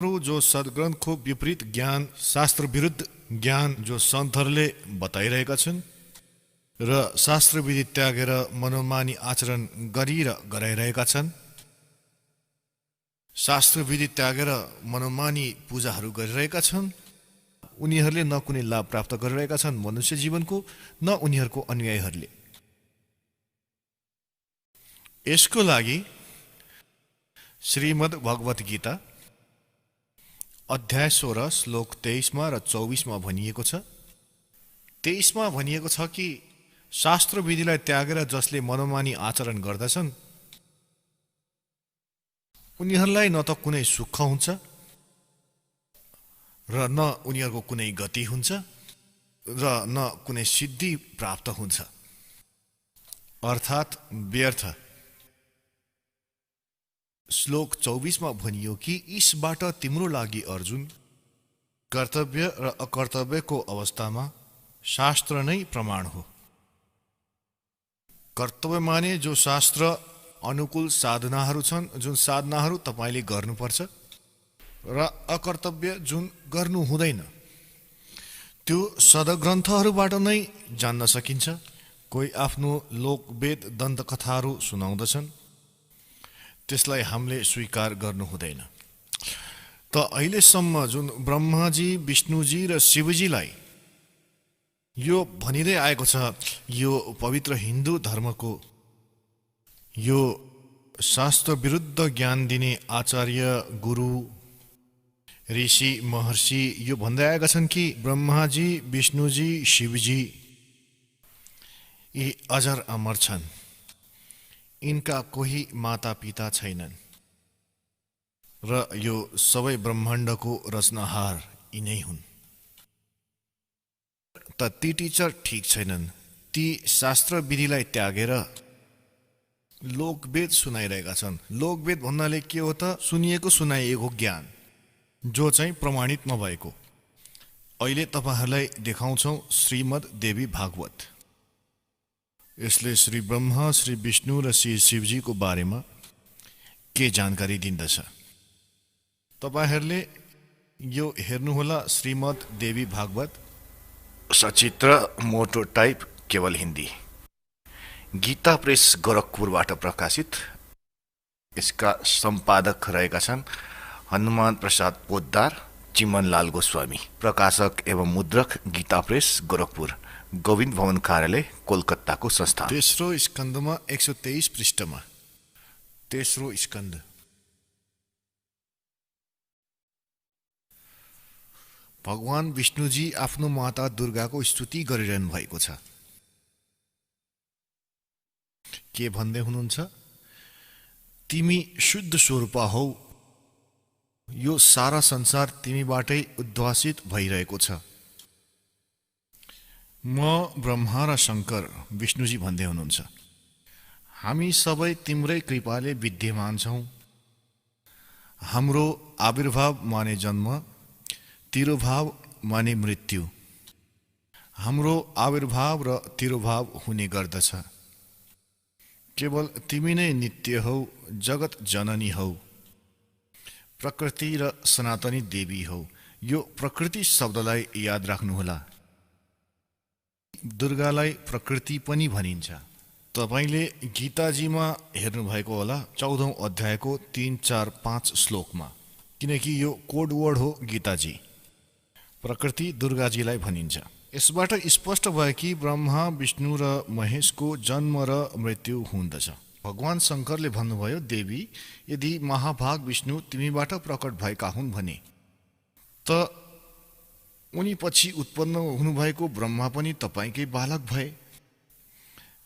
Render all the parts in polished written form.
जो सद्ग्रन्थको विपरीत ज्ञान, शास्त्र विरुद्ध ज्ञान जो सन्तहरूले बताइरहेका छन् र शास्त्र विधि त्यागेर मनोमानी आचरण गराइरहेका छन्। शास्त्र विधि त्यागेर मनोमानी पूजाहरू गरिरहेका छन्। उनीहरूले न कुनै लाभ प्राप्त गरिरहेका छन् मनुष्य जीवनको, न उनीहरूको अनुयायीहरूले। यसको लागि श्रीमद् भगवत गीता अध्याय 16 श्लोक 23 र 24 भनिएको छ। 23 भनिएको छ कि शास्त्र विधिलाई त्यागेर जसले मनोमानी आचरण गर्दछन् उनीहरूलाई न त कुनै सुख हुन्छ र न उनीहरूको कुनै गति हुन्छ र न कुनै सिद्धि प्राप्त हुन्छ, अर्थात् व्यर्थ। श्लोक 24 भनियो कि इसबाट तिम्रो लागि अर्जुन कर्तव्य र अकर्तव्यको अवस्थामा शास्त्र नै प्रमाण हो। कर्तव्य माने जो शास्त्र अनुकूल साधनाहरू छन्, जुन साधनाहरू तपाईले गर्नुपर्छ, र अकर्तव्य जुन गर्नु हुँदैन, त्यो सदग्रन्थहरूबाट नै जान्न सकिन्छ। कोही आफ्नो लोकवेद दन्तकथाहरू सुनाउँदछन्, त्यसलाई हामीले स्वीकार गर्नु हुँदैन। त अहिलेसम्म जुन ब्रह्माजी, विष्णुजी र शिवजीलाई यो भनिँदै आएको छ, यो पवित्र हिन्दू धर्मको यो शास्त्र विरुद्ध ज्ञान दिने आचार्य, गुरु, ऋषि, महर्षि यो भन्दै आएका छन् कि ब्रह्माजी, विष्णुजी, शिवजी यी अजर अमर छन्। यिनका कोही माता पिता छैनन् र यो सबै ब्रह्माण्डको रचनाहार यिनै हुन्। त ती टिचर ठिक छैनन्। ती शास्त्र विधिलाई त्यागेर लोकवेद सुनाइरहेका छन्। लोकवेद भन्नाले के हो त? सुनिएको सुनाइएको ज्ञान जो चाहिँ प्रमाणित नभएको। अहिले तपाईहरूलाई देखाउँछौ श्रीमद् देवी भागवत। यसले श्री ब्रह्मा, श्री विष्णु र श्री शिवजीको बारेमा के जानकारी दिँदछ। तपाईहरूले यो हेर्नुहोला श्रीमद् देवी भागवत, सचित्र मोटो टाइप, केवल हिन्दी। गीता प्रेस गोरखपुरबाट प्रकाशित। यसका सम्पादक रहेका छन् हनुमान प्रसाद पोद्दार, चिमनलाल गोस्वामी। प्रकाशक एवं मुद्रक गीता प्रेस गोरखपुर, गोविन्द भवन कार्यालय, कोलकाताको संस्था। तेस्रो स्कन्धमा 123 पृष्ठमा तेस्रो स्कन्ध। भगवान विष्णुजी आफ्नो माता दुर्गाको स्तुति गरिरहनु भएको छ। के भन्दै हुनुहुन्छ? तिमी शुद्ध स्वरूपा हौ, यो सारा संसार तिमीबाटै उद्भासित भइरहेको छ। म ब्रह्मा र शङ्कर, विष्णुजी भन्दै हुनुहुन्छ, हामी सबै तिम्रै कृपाले विद्यमान छौँ। हाम्रो आविर्भाव माने जन्म, तिरोभाव माने मृत्यु। हाम्रो आविर्भाव र तिरोभाव हुने गर्दछ। केवल तिमी नै नित्य हौ, जगत जननी हौ, प्रकृति र सनातनी देवी हौ। यो प्रकृति शब्दलाई याद राख्नुहोला। दुर्गालाई प्रकृति पनि भनिन्छ। तपाईले गीताजीमा हेर्नुभएको होला 14औं अध्यायको 3, 4, 5 श्लोकमा, किनकि यो कोड वर्ड हो गीताजी। प्रकृति दुर्गाजीलाई भनिन्छ। यसबाट स्पष्ट भयो कि ब्रह्मा, विष्णु र महेशको जन्म र मृत्यु हुँदछ। भगवान शङ्करले भन्नुभयो, देवी यदि महाभाग विष्णु तिमीबाट प्रकट भएका हुन् भने त उनी पछि उत्पन्न हुनुभएको ब्रह्मा पनि तपाईकै बालक भए।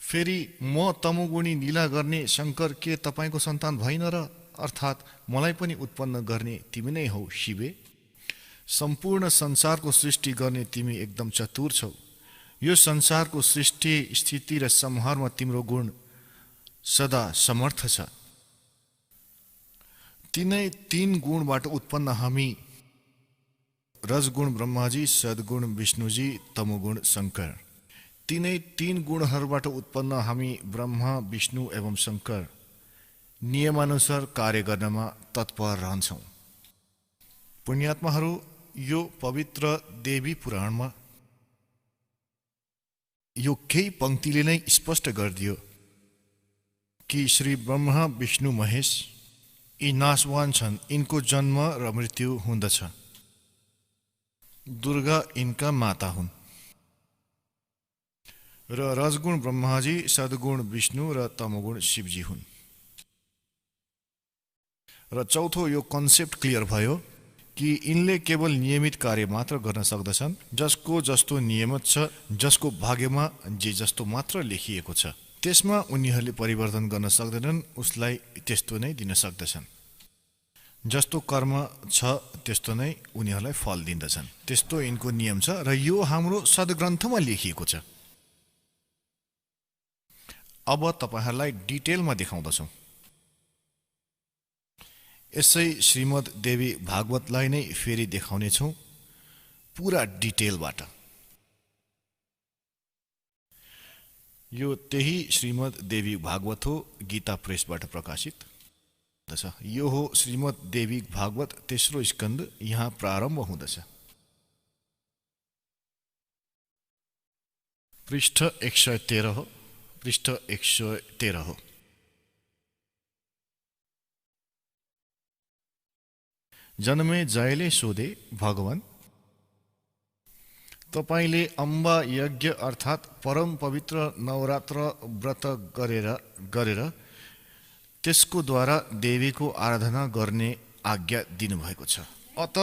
फेरि म तमोगुणी लीला गर्ने शङ्कर के तपाईको सन्तान भइन र? अर्थात् मलाई पनि उत्पन्न गर्ने तिमी नै हौ शिवे। सम्पूर्ण संसारको सृष्टि गर्ने तिमी एकदम चतुर छौ। यो संसारको सृष्टि, स्थिति र संहारमा तिम्रो गुण सदा समर्थ छ। तिनै 3 गुणबाट उत्पन्न हामी, रजगुण ब्रह्माजी, सद्गुण विष्णुजी, तमोगुण शङ्कर। तिनै 3 गुणहरूबाट उत्पन्न हामी ब्रह्मा, विष्णु एवं शङ्कर नियमानुसार कार्य गर्नमा तत्पर रहन्छौँ। पुण्यात्माहरू, यो पवित्र देवी पुराणमा यो केही पङ्क्तिले नै स्पष्ट गरिदियो कि श्री ब्रह्मा विष्णु महेश यी नाशवान छन्, यिनको जन्म र मृत्यु हुँदछ। दुर्गा यिनका माता हुन् र रजगुण ब्रह्माजी, सद्गुण विष्णु र तमगुण शिवजी हुन्। र चौथो यो कन्सेप्ट क्लियर भयो कि यिनले केवल नियमित कार्य मात्र गर्न सक्दछन्, जसको जस्तो नियमित छ, जसको भाग्यमा जे जस्तो मात्र लेखिएको छ त्यसमा उनीहरूले परिवर्तन गर्न सक्दैनन्, उसलाई त्यस्तो नै दिन सक्दछन्। जस्तो कर्म छ त्यस्तो नै उनीहरूलाई फल दिन्दछन्, त्यस्तो यिनको नियम छ र यो हाम्रो सद्ग्रन्थमा लेखिएको छ। अब तपाईहरूलाई डिटेलमा देखाउँदछौँ। यसै श्रीमद् देवी भागवतलाई नै फेरि देखाउनेछौँ पुरा डिटेलबाट। यो त्यही श्रीमद् देवी भागवत हो, गीता प्रेसबाट प्रकाशित हुँदछ। यो हो श्रीमद् देवी भागवत तेस्रो स्कन्द, यहाँ प्रारम्भ हुँदछ। पृष्ठ 113 हो, पृष्ठ 113 हो। जन्मे जयले सोधे, भगवान तपाईले अम्बा यज्ञ अर्थात् परम पवित्र नवरात्र व्रत गरेर त्यसको द्वारा देवीको आराधना गर्ने आज्ञा दिनुभएको छ। अत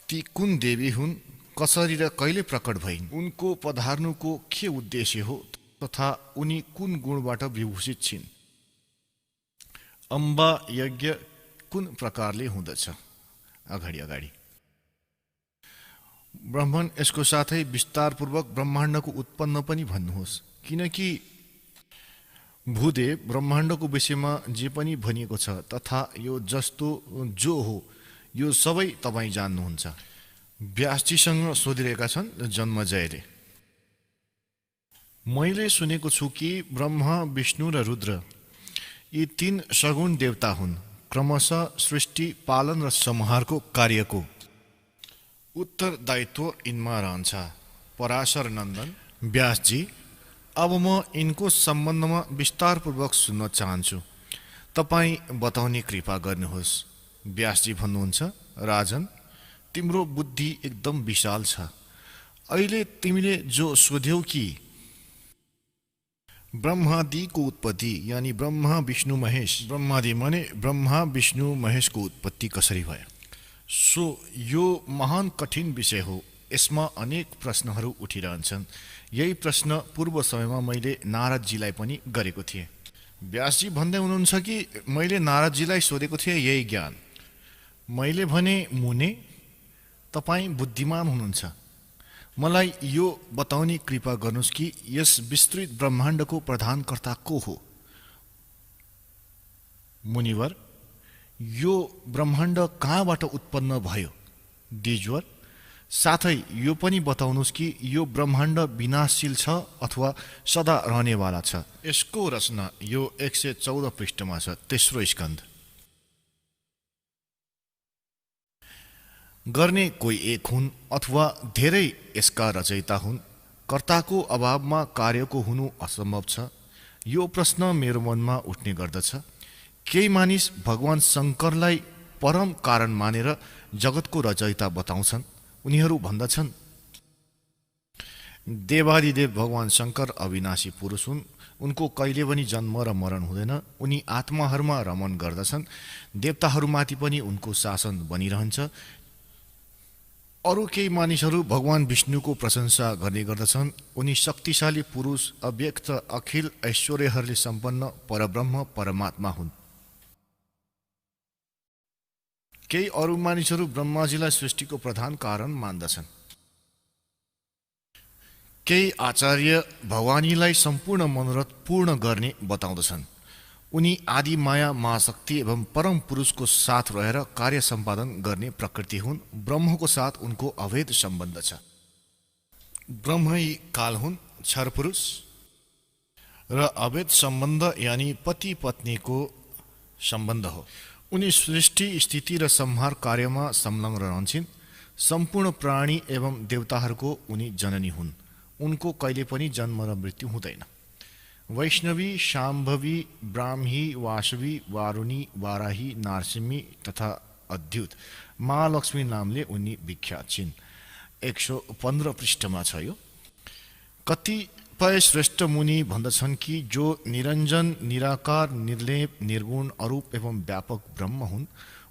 ती कुन देवी हुन्, कसरी र कहिले प्रकट भइन्, उनको पधार्नुको के उद्देश्य हो तथा उनी कुन गुणबाट विभूषित छिन्, अम्बा यज्ञ कुन प्रकारले हुँदछ। अगाडि ब्राह्मण यसको साथै विस्तारपूर्वक ब्रह्माण्डको उत्पन्न पनि भन्नुहोस्, किनकि भूदेव ब्रह्माण्डको विषयमा जे पनि भनिएको छ तथा यो जस्तो जो हो यो सबै तपाईँ जान्नुहुन्छ। व्यासजीसँग सोधिरहेका छन् जन्मजयले। मैले सुनेको छु कि ब्रह्मा, विष्णु र रुद्र यी तीन सगुण देवता हुन्, क्रमशः सृष्टि, पालन र संहारको कार्यको उत्तरदायित्व यिनमा रहन्छ। पराशर नन्दन व्यासजी, अब म यिनको सम्बन्धमा विस्तारपूर्वक सुन्न चाहन्छु, तपाईँ बताउने कृपा गर्नुहोस्। व्यासजी भन्नुहुन्छ, राजन तिम्रो बुद्धि एकदम विशाल छ। अहिले तिमीले जो सोध्यौ कि ब्रह्मादिको उत्पत्ति यानी ब्रह्मा विष्णु महेश, ब्रह्मादि माने ब्रह्मा विष्णु महेशको उत्पत्ति कसरी भयो, सो यो महान कठिन विषय हो। यसमा अनेक प्रश्नहरू उठिरहन्छन्। यही प्रश्न पूर्व समयमा मैले नारदजीलाई पनि गरेको थिएँ। व्यासजी भन्दै हुनुहुन्छ कि मैले नारदजीलाई सोधेको थिएँ यही ज्ञान। मैले भने, मुने तपाईँ बुद्धिमान हुनुहुन्छ, मलाई यो बताउने कृपा गर्नुहोस् कि यस विस्तृत ब्रह्माण्डको प्रधानकर्ता को हो। मुनिवर, यो ब्रह्माण्ड कहाँबाट उत्पन्न भयो। द्विजवर, साथै यो पनि बताउनुहोस् कि यो ब्रह्माण्ड विनाशशील छ अथवा सदा रहनेवाला छ। यसको रचना यो 114 पृष्ठमा छ, तेस्रो स्कन्द। गर्ने कोही एक हुन् अथवा धेरै यसका रचयिता हुन्। कर्ताको अभावमा कार्यको हुनु असम्भव छ। यो प्रश्न मेरो मनमा उठ्ने गर्दछ। केही मानिस भगवान शङ्करलाई परम कारण मानेर जगतको रचयिता बताउँछन्। उनीहरू भन्दछन् देवादिदेव भगवान शङ्कर अविनाशी पुरुष हुन्, उनको कहिले पनि जन्म र मरण हुँदैन, उनी आत्माहरूमा रमण गर्दछन्, देवताहरूमाथि पनि उनको शासन बनिरहन्छ। अरू केही मानिसहरू भगवान विष्णुको प्रशंसा गर्ने गर्दछन्। उनी शक्तिशाली पुरुष, अव्यक्त, अखिल ऐश्वर्यहरूले सम्पन्न परब्रह्म परमात्मा हुन्। केही अरू मानिसहरू ब्रह्माजीलाई सृष्टिको प्रधान कारण मान्दछन्। केही आचार्य भवानीलाई सम्पूर्ण मनोरथ पूर्ण गर्ने बताउँदछन्। उनी आदि माया, महाशक्ति एवं परम पुरुषको साथ रहेर कार्य सम्पादन गर्ने प्रकृति हुन्। ब्रह्मको साथ उनको अभेद सम्बन्ध छ। ब्रह्म यी काल हुन्, क्षर पुरुष र अभेद सम्बन्ध यानी पति पत्नीको सम्बन्ध हो। उनी सृष्टि स्थिति र संहार कार्यमा संलग्न रहन्छन्। सम्पूर्ण प्राणी एवं देवताहरूको उनी जननी हुन्। उनको कहिले पनि जन्म र मृत्यु हुँदैन। वैष्णवी, शाम्भवी, ब्राह्मी, वासवी, वारुणी, वाराही, नारसिम्ही तथा अद्युत महालक्ष्मी नामले उनी विख्यात छिन्। 115 पृष्ठमा छ यो। कतिपय श्रेष्ठ मुनि भन्दछन् कि जो निरञ्जन, निराकार, निर्लेप, निर्गुण, अरूप एवं व्यापक ब्रह्म हुन्,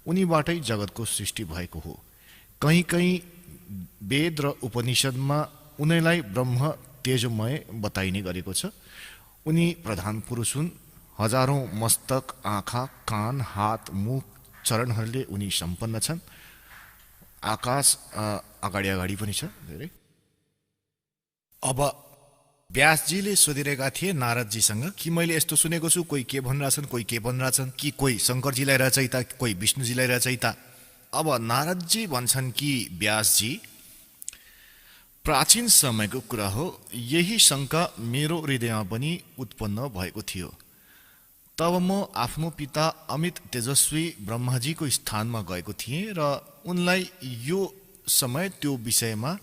उनीबाटै जगतको सृष्टि भएको हो। कहीँ कहीँ वेद र उपनिषदमा उनीलाई ब्रह्म तेजोमय बताइने गरेको छ। उनी प्रधान पुरुष हुन्। हजारौं मस्तक, आँखा, कान, हात, मुख, चरणहरूले उनी सम्पन्न छन्। आकाश अगाडि अगाडि पनि छ धेरै। अब व्यासजीले सोधिरहेका थिए नारदजीसँग कि मैले यस्तो सुनेको छु, कोही के भनिरहेछन्, कोही के भनिरहेछन्, कि कोही शङ्करजीलाई रचयिता, कोही विष्णुजीलाई रचयिता। अब नारदजी भन्छन् कि व्यासजी, प्राचीन समयको कुरा हो, यही शङ्का मेरो हृदयमा पनि उत्पन्न भएको थियो। तब म आफ्नो पिता अमित तेजस्वी ब्रह्माजीको स्थानमा गएको थिएँ र उनलाई यो समय त्यो विषयमा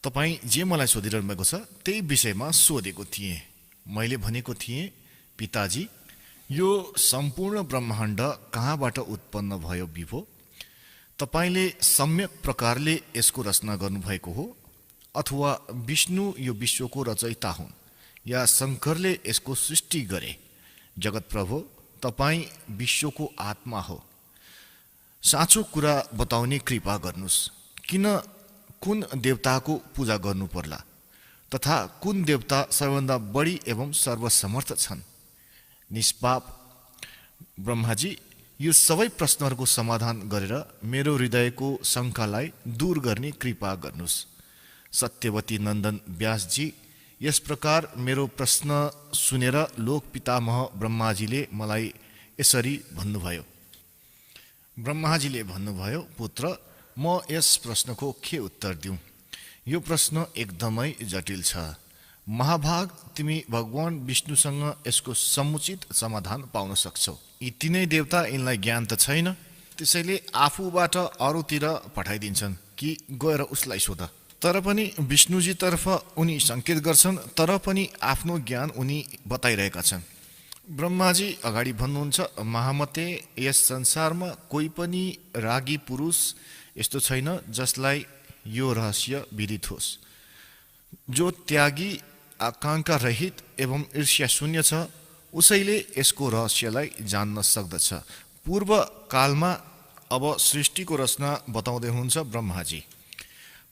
तपाईँ जे मलाई सोधिरहनु भएको छ त्यही विषयमा सोधेको थिएँ। मैले भनेको थिएँ, पिताजी, यो सम्पूर्ण ब्रह्माण्ड कहाँबाट उत्पन्न भयो विभो? तपाईँले सम्यक प्रकारले यसको रचना गर्नुभएको हो, अथवा विष्णु यो विश्वको रचयिता हुन्, या शङ्करले यसको सृष्टि गरे? जगत प्रभु, तपाईँ विश्वको आत्मा हो। साँचो कुरा बताउने कृपा गर्नुहोस्। कुन देवताको पूजा गर्नु पर्ला, तथा कुन देवता सबैभन्दा बढी एवं सर्वसमर्थ छन्? निष्पाप ब्रह्माजी, यो सबै प्रश्नहरूको समाधान गरेर मेरो हृदयको शङ्कालाई दूर गर्ने कृपा गर्नुहोस्। सत्यवती नन्दन व्यासजी, यस प्रकार मेरो प्रश्न सुनेर लोक पितामह ब्रह्माजीले मलाई यसरी भन्नुभयो। ब्रह्माजीले भन्नुभयो, पुत्र, म यस प्रश्नको के उत्तर दिउँ? यो प्रश्न एकदमै जटिल छ। महाभाग, तिमी भगवान विष्णुसँग यसको समुचित समाधान पाउन सक्छौ। यी तीनै देवता, यिनलाई ज्ञान त छैन, त्यसैले आफूबाट अरूतिर पठाइदिन्छन् कि गएर उसलाई सोध। तर पनि विष्णुजीतर्फ उनी सङ्केत गर्छन्, तर पनि आफ्नो ज्ञान उनी बताइरहेका छन्। ब्रह्माजी अगाडि भन्नुहुन्छ, महामते, यस संसारमा कोही पनि रागी पुरुष यस्तो छैन जसलाई यो रहस्य विदित होस्। जो त्यागी, आकाङ्क्षा रहित एवं ईर्ष्या शून्य छ, उसैले यसको रहस्यलाई जान्न सक्दछ। पूर्व कालमा अब सृष्टिको रचना बताउँदै हुनुहुन्छ ब्रह्माजी।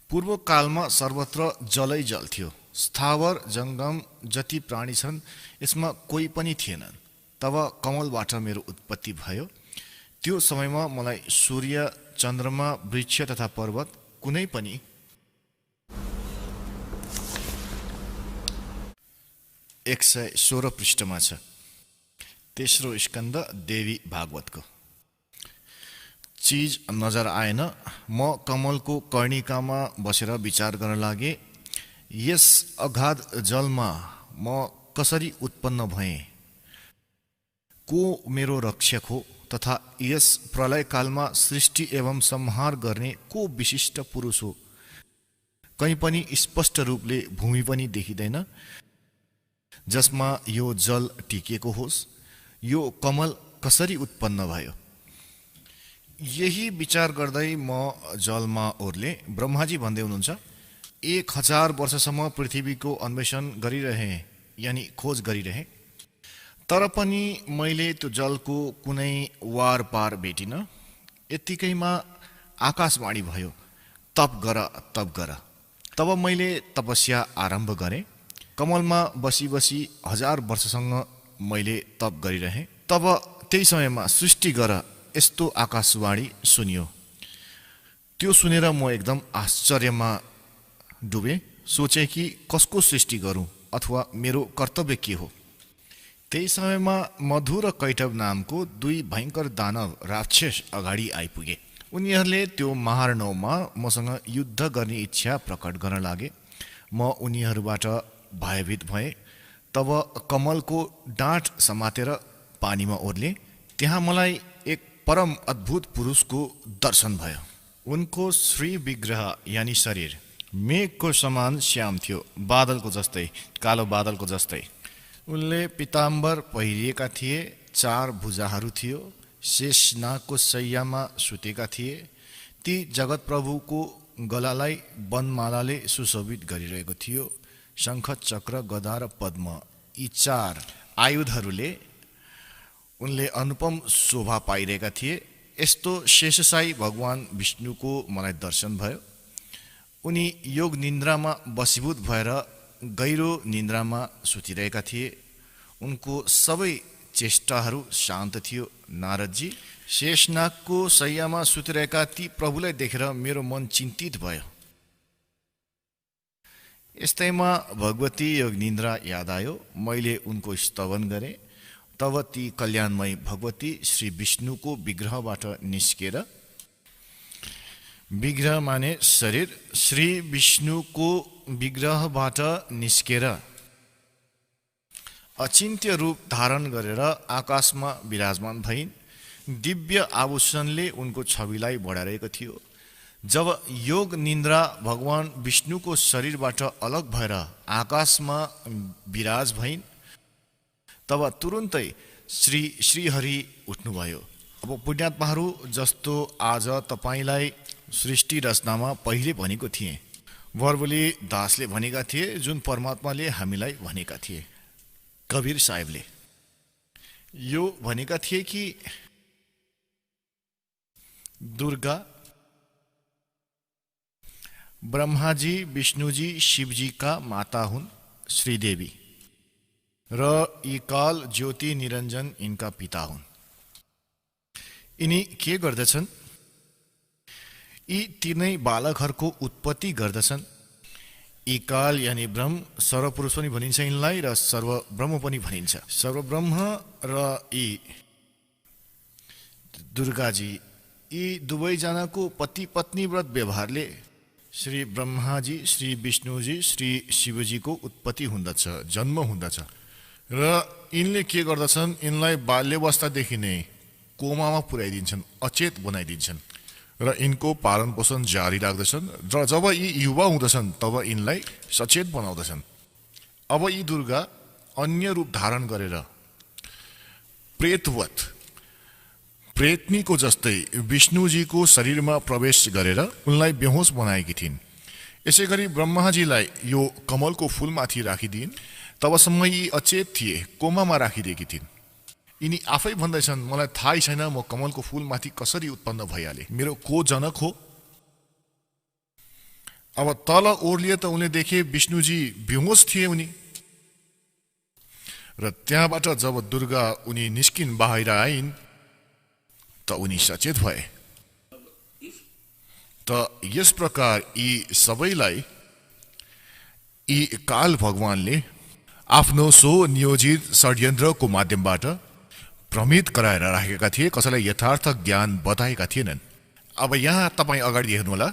पूर्व कालमा सर्वत्र जलै जल थियो। स्थावर जङ्गम जति प्राणी छन् यसमा कोही पनि थिएनन्। तब कमलबाट मेरो उत्पत्ति भयो। त्यो समयमा मलाई सूर्य, चन्द्रमा, वृक्ष तथा पर्वत कुनै पनि 116 पृष्ठमा छ। तेस्रो स्कन्द देवी भागवतको। चिज नजर आएन। म कमलको कर्णिकामा बसेर विचार गर्न लागेँ, यस अगाध जलमा म कसरी उत्पन्न भएँ? को मेरो रक्षक हो? तथा यस प्रलयकालमा सृष्टि एवं संहार गर्ने को विशिष्ट पुरुष हो? कहीँ पनि स्पष्ट रूपले भूमि पनि देखिँदैन जसमा यो जल टिकेको होस्। यो कमल कसरी उत्पन्न भयो? यही विचार गर्दै म जलमा ओर्लेँ। ब्रह्माजी भन्दै हुनुहुन्छ, 1000 वर्षसम्म पृथ्वीको अन्वेषण गरिरहेँ, यानि खोज गरिरहेँ, तर पनि मैले त्यो जलको कुनै वार पार भेटिनँ। यत्तिकैमा आकाशवाणी भयो, तप गर, तप गर। तब मैले तपस्या आरम्भ गरेँ। कमलमा बसी बसी 1000 वर्षसँग मैले तप गरिरहेँ। तब त्यही समयमा सृष्टि गर यस्तो आकाशवाणी सुनियो। त्यो सुनेर म एकदम आश्चर्यमा डुबेँ। सोचेँ कि कसको सृष्टि गरौँ अथवा मेरो कर्तव्य के हो। त्यही समयमा मधु र कैटभ नामको 2 भयङ्कर दानव राक्षस अगाडि आइपुगे। उनीहरूले त्यो महार्णवमा मसँग युद्ध गर्ने इच्छा प्रकट गर्न लागे। म उनीहरूबाट भयभीत भएँ। तब कमलको डाँठ समातेर पानीमा ओर्लेँ। त्यहाँ मलाई एक परम अद्भुत पुरुषको दर्शन भयो। उनको श्री विग्रह यानी शरीर मेघको समान श्याम थियो, बादलको जस्तै, कालो बादलको जस्तै। उनले पिताम्बर पहिरिएका थिए, 4 भुजाहरू थियो, शेषनागको शैयामा सुतेका थिए। ती जगत प्रभुको गलालाई वनमालाले सुशोभित गरिरहेको थियो। शङ्ख, चक्र, गदा र पद्म, यी 4 आयुधहरूले उनले अनुपम शोभा पाइरहेका थिए। यस्तो शेषशाही भगवान विष्णुको मलाई दर्शन भयो। उनी योग निन्द्रामा बसीभूत भएर गहिरो निन्द्रामा सुतिरहेका थिए। उनको सबै चेष्टाहरू शान्त थियो। नारदजी, शेषनागको शैयामा सुतिरहेका ती प्रभुलाई देखेर मेरो मन चिन्तित भयो। यस्तैमा भगवती योग निन्द्रा याद आयो। मैले उनको स्तवन गरेँ। तब ती कल्याणमय भगवती श्री विष्णुको विग्रहबाट निस्केर, विग्रह माने शरीर, श्री विष्णुको विग्रहबाट निस्केर अचिन्त्य रूप धारण गरेर आकाशमा विराजमान भइन्। दिव्य आभूषणले उनको छविलाई बढाइरहेको थियो। जब योग निन्द्रा भगवान विष्णुको शरीरबाट अलग भएर आकाशमा विराज भइन्, तब तुरुन्तै श्री श्रीहरि उठ्नुभयो। अब पुण्यात्माहरू जस्तो आज तपाईँलाई सृष्टि रचनामा पहिले भनेको थिएँ, वरबुली दासले भनेका थिए, जुन परमात्माले हामीलाई भनेका थिए। कबीर साहेबले यो भनेका थिए कि दुर्गा ब्रह्माजी, विष्णुजी, शिवजीका माता हुन् श्रीदेवी र यी काल ज्योति निरञ्जन यिनका पिता हुन्। यिनी के गर्दछन्? यी तीनै बालकहरूको उत्पत्ति गर्दछन्। यी काल यानि ब्रह्म, सर्वपुरुष पनि भनिन्छ यिनलाई र सर्वब्रह्म पनि भनिन्छ। सर्वब्रह्म र यी दुर्गाजी, यी दुवैजनाको पति पत्नी व्रत व्यवहारले श्री ब्रह्माजी, श्री विष्णुजी, श्री शिवजीको उत्पत्ति हुँदछ, जन्म हुँदछ। र यिनले के गर्दछन्? यिनलाई बाल्यवस्थादेखि नै कोमामा पुर्याइदिन्छन्, अचेत बनाइदिन्छन् र यिनको पालन पोषण जारी राख्दछन्। र जब यी युवा हुँदछन् तब यिनलाई सचेत बनाउँदछन्। अब यी दुर्गा अन्य रूप धारण गरेर प्रेतवत, प्रेतनीको जस्तै विष्णुजीको शरीरमा प्रवेश गरेर उनलाई बेहोस बनाएकी थिइन्। यसै गरी ब्रह्माजीलाई यो कमलको फूलमाथि राखिदिइन्। तबसम्म यी अचेत थिए, कोमामा राखिदिएकी थिइन्। यिनी आफै भन्दैछन्, मलाई थाहै छैन म कमलको फूलमाथि कसरी उत्पन्न भइहाले, मेरो को जनक हो। अब तल ओर्लिए त उनले देखे विष्णुजी बेहोस थिए उनी। र त्यहाँबाट जब दुर्गा उनी निस्किन, बाहिर आइन्, त उनी सचेत भए। त यस प्रकार यी सबैलाई यी काल भगवानले आफ्नो नियोजित षड्यन्त्रको माध्यमबाट भ्रमित गराएर राखेका थिए। कसैलाई यथार्थ ज्ञान बताएका थिएनन्। अब यहाँ तपाईँ अगाडि हेर्नुहोला।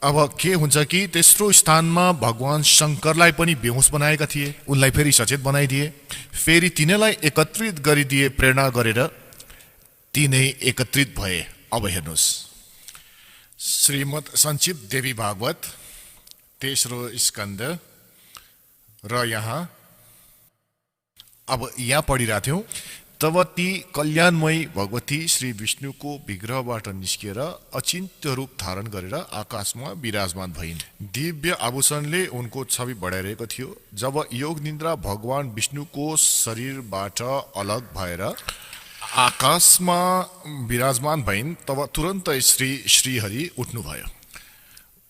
अब के हुन्छ कि तेस्रो स्थानमा भगवान शङ्करलाई पनि बेहोस बनाएका थिए, उनलाई फेरि सचेत बनाइदिए। फेरि तिनीलाई एकत्रित गरिदिए, प्रेरणा गरेर तिनै एकत्रित भए। अब हेर्नुहोस्, श्रीमद् सञ्चित देवी भागवत तेस्रो स्कन्द र यहाँ अब यहाँ पढिरहेको थियौँ। तब ती कल्याणमयी भगवती श्री विष्णुको विग्रहबाट निस्किएर अचिन्त्य रूप धारण गरेर आकाशमा विराजमान भइन्। दिव्य आभूषणले उनको छवि बढाइरहेको थियो। जब योग निन्द्रा भगवान विष्णुको शरीरबाट अलग भएर आकाशमा विराजमान भइन्, तब तुरन्तै श्री श्रीहरि उठ्नुभयो।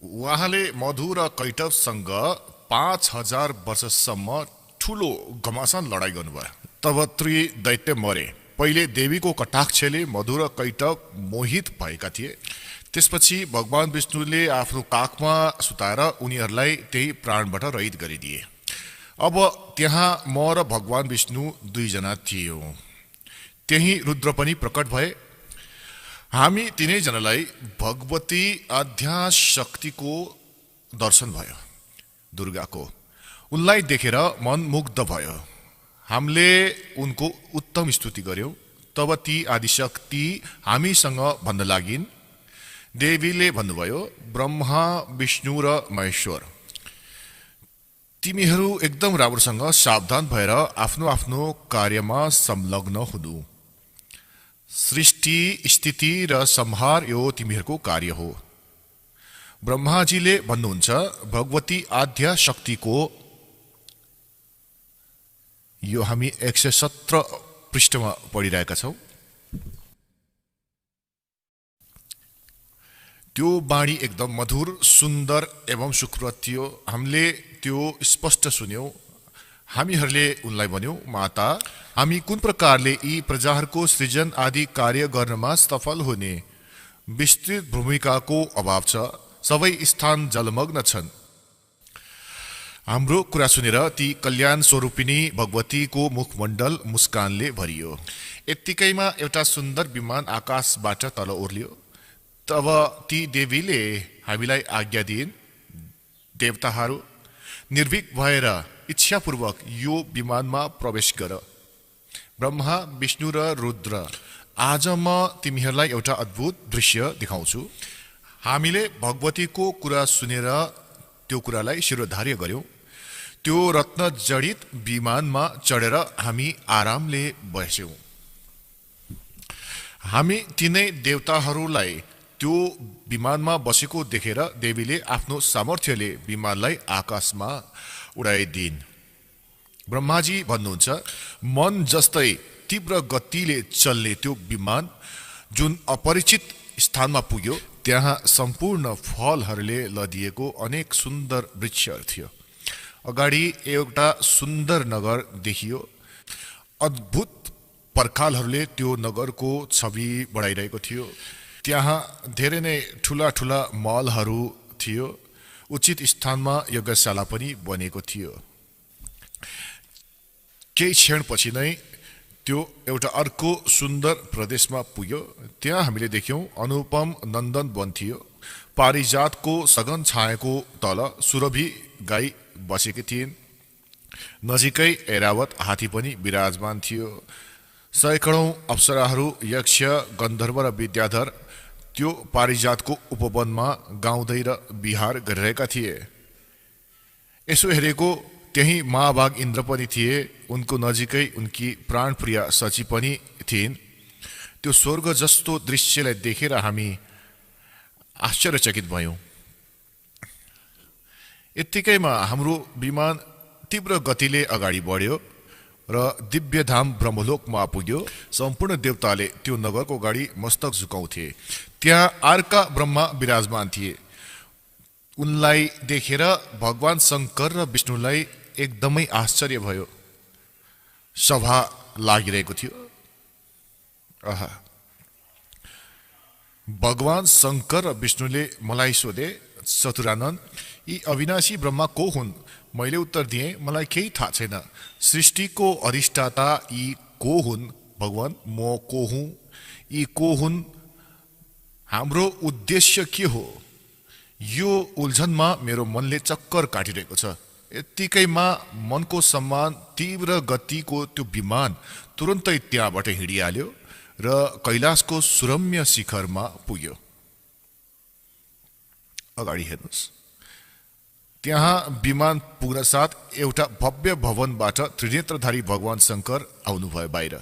उहाँले मधु र कैटवसँग 5000 वर्षसम्म ठुलो घमासान लडाइँ गर्नुभयो। तब त्रिदैत्य मरे। पहिले देवीको कटाक्षले मधु र कैटव मोहित भएका थिए। त्यसपछि भगवान विष्णुले आफ्नो काखमा सुताएर उनीहरूलाई त्यही प्राणबाट रहित गरिदिए। अब त्यहाँ म र भगवान विष्णु 2 जना थियौँ। त्यही रुद्र पनि प्रकट भए। हामी तिनैजनालाई भगवती आद्याशक्तिको दर्शन भयो, दुर्गाको। उनलाई देखेर मन मुग्ध भयो। हामीले उनको उत्तम स्तुति गर्यौं। तब ती आदिशक्ति हामीसँग भन्न लागिन्। देवीले भन्नुभयो, ब्रह्मा विष्णु र महेश्वर, तिमीहरू एकदम राम्रोसँग सावधान भएर आफ्नो आफ्नो कार्यमा संलग्न हुनु। सृष्टि स्थिति र संहार यो तिमीहरूको कार्य हो। ब्रह्माजीले भन्नुहुन्छ, भगवती आद्या शक्तिको, यो हामी 117 पृष्ठमा पढिरहेका छौँ। त्यो बाणी एकदम मधुर, सुन्दर एवं सुखप्रद थियो। हामीले त्यो स्पष्ट सुन्यौं। हामीहरूले उनलाई भन्यौं, माता, हामी कुन प्रकारले यी प्रजाहरूको सृजन आदि कार्य गर्नमा सफल हुने? विस्तृत भूमिकाको अभाव छ, सबै स्थान जलमग्न छन्। हाम्रो कुरा सुनेर ती कल्याण स्वरूपिणी भगवतीको मुखमण्डल मुस्कानले भरियो। यत्तिकैमा एउटा सुन्दर विमान आकाशबाट तल ओर्लियो। तब ती देवीले हामीलाई आज्ञा दिइन्, देवताहरू निर्भीक भएर इच्छापूर्वक यो विमानमा प्रवेश गर। ब्रह्मा विष्णु र रुद्र, आज म तिमीहरूलाई एउटा अद्भुत दृश्य देखाउँछु। हामीले भगवतीको कुरा सुनेर त्यो कुरालाई शिरोधार्य गर्यौं। त्यो रत्न जडित विमानमा चढेर हामी आरामले बस्यौं। हामी तिनै देवताहरूलाई त्यो विमानमा बसेको देखेर देवीले आफ्नो सामर्थ्यले विमानलाई आकाशमा उडाइदिन्। ब्रह्माजी भन्नुहुन्छ, मन जस्तै तीव्र गतिले चल्ने त्यो विमान जुन अपरिचित स्थानमा पुग्यो, त्यहाँ सम्पूर्ण फलहरूले लदिएको अनेक सुन्दर वृक्षहरू थियो। अगाडि एउटा सुन्दर नगर देखियो। अद्भुत पर्खालहरूले त्यो नगरको छवि बढाइरहेको थियो। त्यहाँ धेरै नै ठुला ठुला मलहरू थियो। उचित स्थानमा यज्ञशाला पनि बनेको थियो। केही क्षणपछि नै त्यो एउटा अर्को सुन्दर प्रदेशमा पुग्यो। त्यहाँ हामीले देख्यौं अनुपम नन्दन वन थियो। पारिजातको सघन छायाको तल सुरभि गाई बसेकी थिइन्। नजिकै ऐरावत हात्ती पनि विराजमान थियो। सैकडौं अप्सराहरू, यक्ष, गन्धर्व र विद्याधर त्यो पारिजातको उपवनमा गाउँदै र विहार गरिरहेका थिए। यसो हेरेको त्यही महाभाग इन्द्र पनि थिए। उनको नजिकै उनकी प्राणप्रिय सची पनि थिइन्। त्यो स्वर्ग जस्तो दृश्यलाई देखेर हामी आश्चर्यचकित भयौं। यत्तिकैमा हाम्रो विमान तीव्र गतिले अगाडि बढ्यो र दिव्यधाम ब्रह्मलोकमा पुग्यो। सम्पूर्ण देवताले त्यो नगरको अगाडि मस्तक झुकाउँथे। त्यहाँ अर्का ब्रह्मा विराजमान थिए। उनलाई देखेर भगवान शंकर र विष्णुलाई एकदमै आश्चर्य भयो। सभा लागिरहेको थियो। भगवान शंकर र विष्णुले मलाई सोधे, चतुरानन, यी अविनाशी ब्रह्मा को हुन्? मैले उत्तर दिएँ, मलाई केही थाहा छैन। सृष्टिको अधिष्ठाता यी को हुन्? भगवान, म को हुँ? यी को हुन्? हाम्रो उद्देश्य के हो? यो उल्झनमा मेरो मनले चक्कर काटिरहेको छ। यत्तिकैमा मनको सम्मान तीव्र गतिको त्यो विमान तुरन्तै त्यहाँबाट हिँडिहाल्यो र कैलाशको सुरम्य शिखरमा पुग्यो। अगाडि हेर्नुहोस्, त्यहाँ विमान पुग्न साथ एउटा भव्य भवनबाट त्रिनेत्रधारी भगवान शंकर आउनुभयो बाहिर।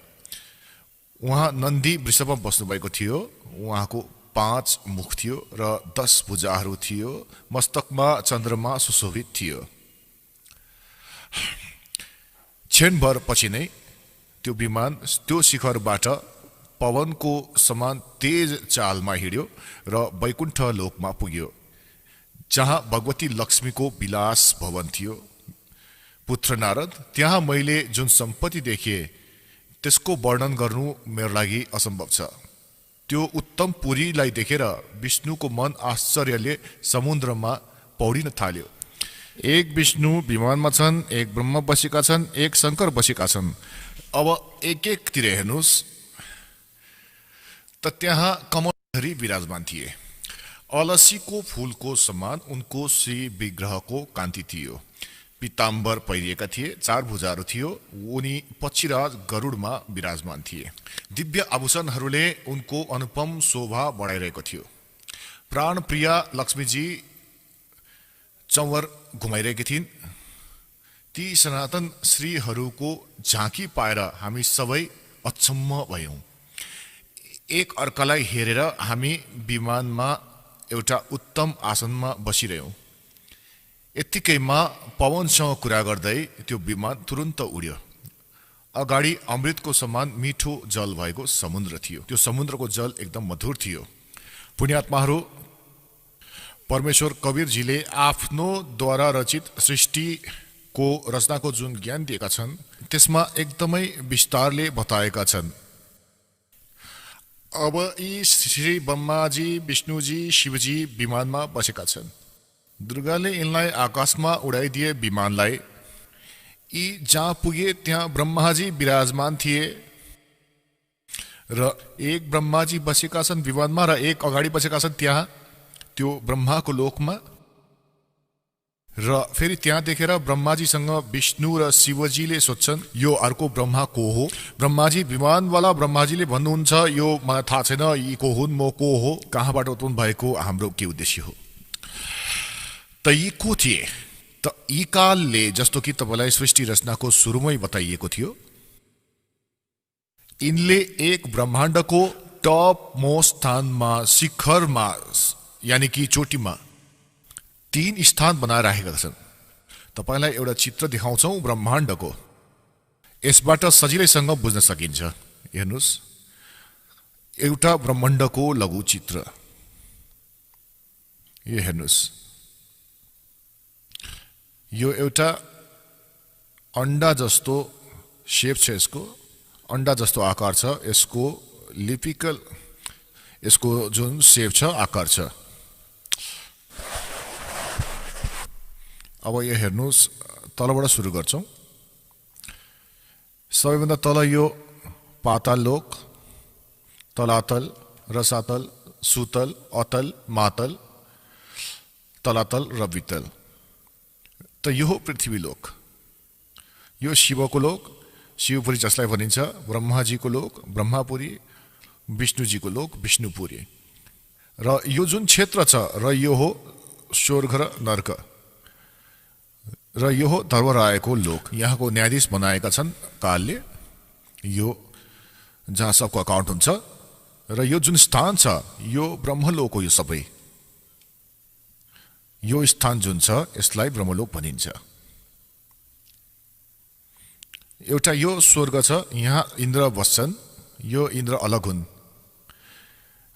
उहाँ नन्दी वृषभमा बस्नुभएको थियो। उहाँको 5 मुख थियो र 10 भुजाहरू थियो। मस्तकमा चन्द्रमा सुशोभित थियो। क्षणभर पछि नै त्यो विमान त्यो शिखरबाट पवनको समान तेज चालमा हिँड्यो र वैकुण्ठ लोकमा पुग्यो, जहाँ भगवती लक्ष्मीको विलास भवन थियो। पुत्र नारद, त्यहाँ मैले जुन सम्पत्ति देखे त्यसको वर्णन गर्नु मेरो लागि असम्भव छ। त्यो उत्तम पुरीलाई देखेर विष्णुको मन आश्चर्यले समुद्रमा पौडिन थाल्यो। एक विष्णु विमानमा छन्, एक ब्रह्मा बसेका छन्, एक शंकर बसेका छन्। अब एक एकतिर हेर्नुहोस् त त्यहाँ कमलधरी विराजमान थिए। अलसीको फूलको समान उनको श्री विग्रहको कान्ति थियो। पिताम्बर पहिरिएका थिए, 4 भुजाहरू थियो, उनी पक्षीराज गरुडमा विराजमान थिए। दिव्य आभूषणहरूले उनको अनुपम शोभा बढाइरहेको थियो। प्राणप्रिया लक्ष्मीजी चौवर घुमाइरहेकी थिइन्। ती सनातन श्रीहरूको झाँकी पाएर हामी सबै अचम्म भयौँ। एक अर्कालाई हेरेर हामी विमानमा एउटा उत्तम आसनमा बसिरह्यौँ। यत्तिकैमा पवनसँग कुरा गर्दै त्यो विमान तुरुन्त उड्यो। अगाडि अमृतको समान मिठो जल भएको समुद्र थियो। त्यो समुद्रको जल एकदम मधुर थियो। पुण्यात्माहरू, परमेश्वर कवीरजीले आफ्नो द्वारा रचित सृष्टिको रचनाको जुन ज्ञान दिएका छन् त्यसमा एकदमै विस्तारले बताएका छन्। अब यी श्री ब्रह्माजी, विष्णुजी, शिवजी विमानमा बसेका छन्। दुर्गाले यिनलाई आकाशमा उडाइदिए विमानलाई। यी जहाँ पुगे त्यहाँ ब्रह्माजी विराजमान थिए र एक ब्रह्माजी बसेका छन् विमानमा र एक अगाडि बसेका छन् त्यहाँ त्यो ब्रह्माको लोकमा। र फेरि त्यहाँ देखेर ब्रह्माजीसँग विष्णु र शिवजीले सोध्छन् यो अर्को ब्रह्मा को हो? ब्रह्माजी विमानवाला ब्रह्माजीले भन्नुहुन्छ यो मलाई थाहा छैन, यी को हुन्, म को हो, कहाँबाट उत्पन्न भएको, हाम्रो के उद्देश्य हो? त यी को थिए? त यी कालले जस्तो कि तपाईलाई सृष्टि रचनाको सुरुमै बताइएको थियो, यिनले एक ब्रह्माण्डको टप मोस्ट स्थानमा, शिखरमा यानि कि चोटीमा 3 स्थान बनाइराखेका छन्। तपाईलाई एउटा चित्र देखाउँछौ ब्रह्माण्डको। यसबाट सजिलैसँग बुझ्न सकिन्छ। हेर्नुस्, एउटा ब्रह्माण्डको लघु चित्र। यो हेर्नुस्, यो एउटा अन्डा जस्तो शेप छ, यसको अन्डा जस्तो आकार छ, यसको लिपिकल यसको जुन शेप छ, आकार छ। अब यो हेर्नुस्, तलबाट सुरु गर्छौं। सबैभन्दा तल यो पाताल लोक, तलातल, रसातल, सुतल, अतल, मातल, तलातल र वितल। त यो हो पृथ्वी लोक। यो शिवको लोक, शिवपुरी जसलाई भनिन्छ, ब्रह्माजीको लोक, ब्रह्मापुरी, विष्णुजीको लोक, विष्णुपुरी। र यो जुन क्षेत्र छ र यो हो स्वर्ग र नर्क र यो हो धर्मरायको लोक। यहाँको न्यायाधीश बनाएका छन् कालले, यो जहाँ सबको अकाउन्ट हुन्छ। र यो जुन स्थान छ यो ब्रह्मलोक हो। यो सबै यो स्थान जुन छ यसलाई ब्रह्मलोक भनिन्छ। एउटा यो स्वर्ग छ, यहाँ इन्द्र बस्छन्, यो इन्द्र अलग हुन्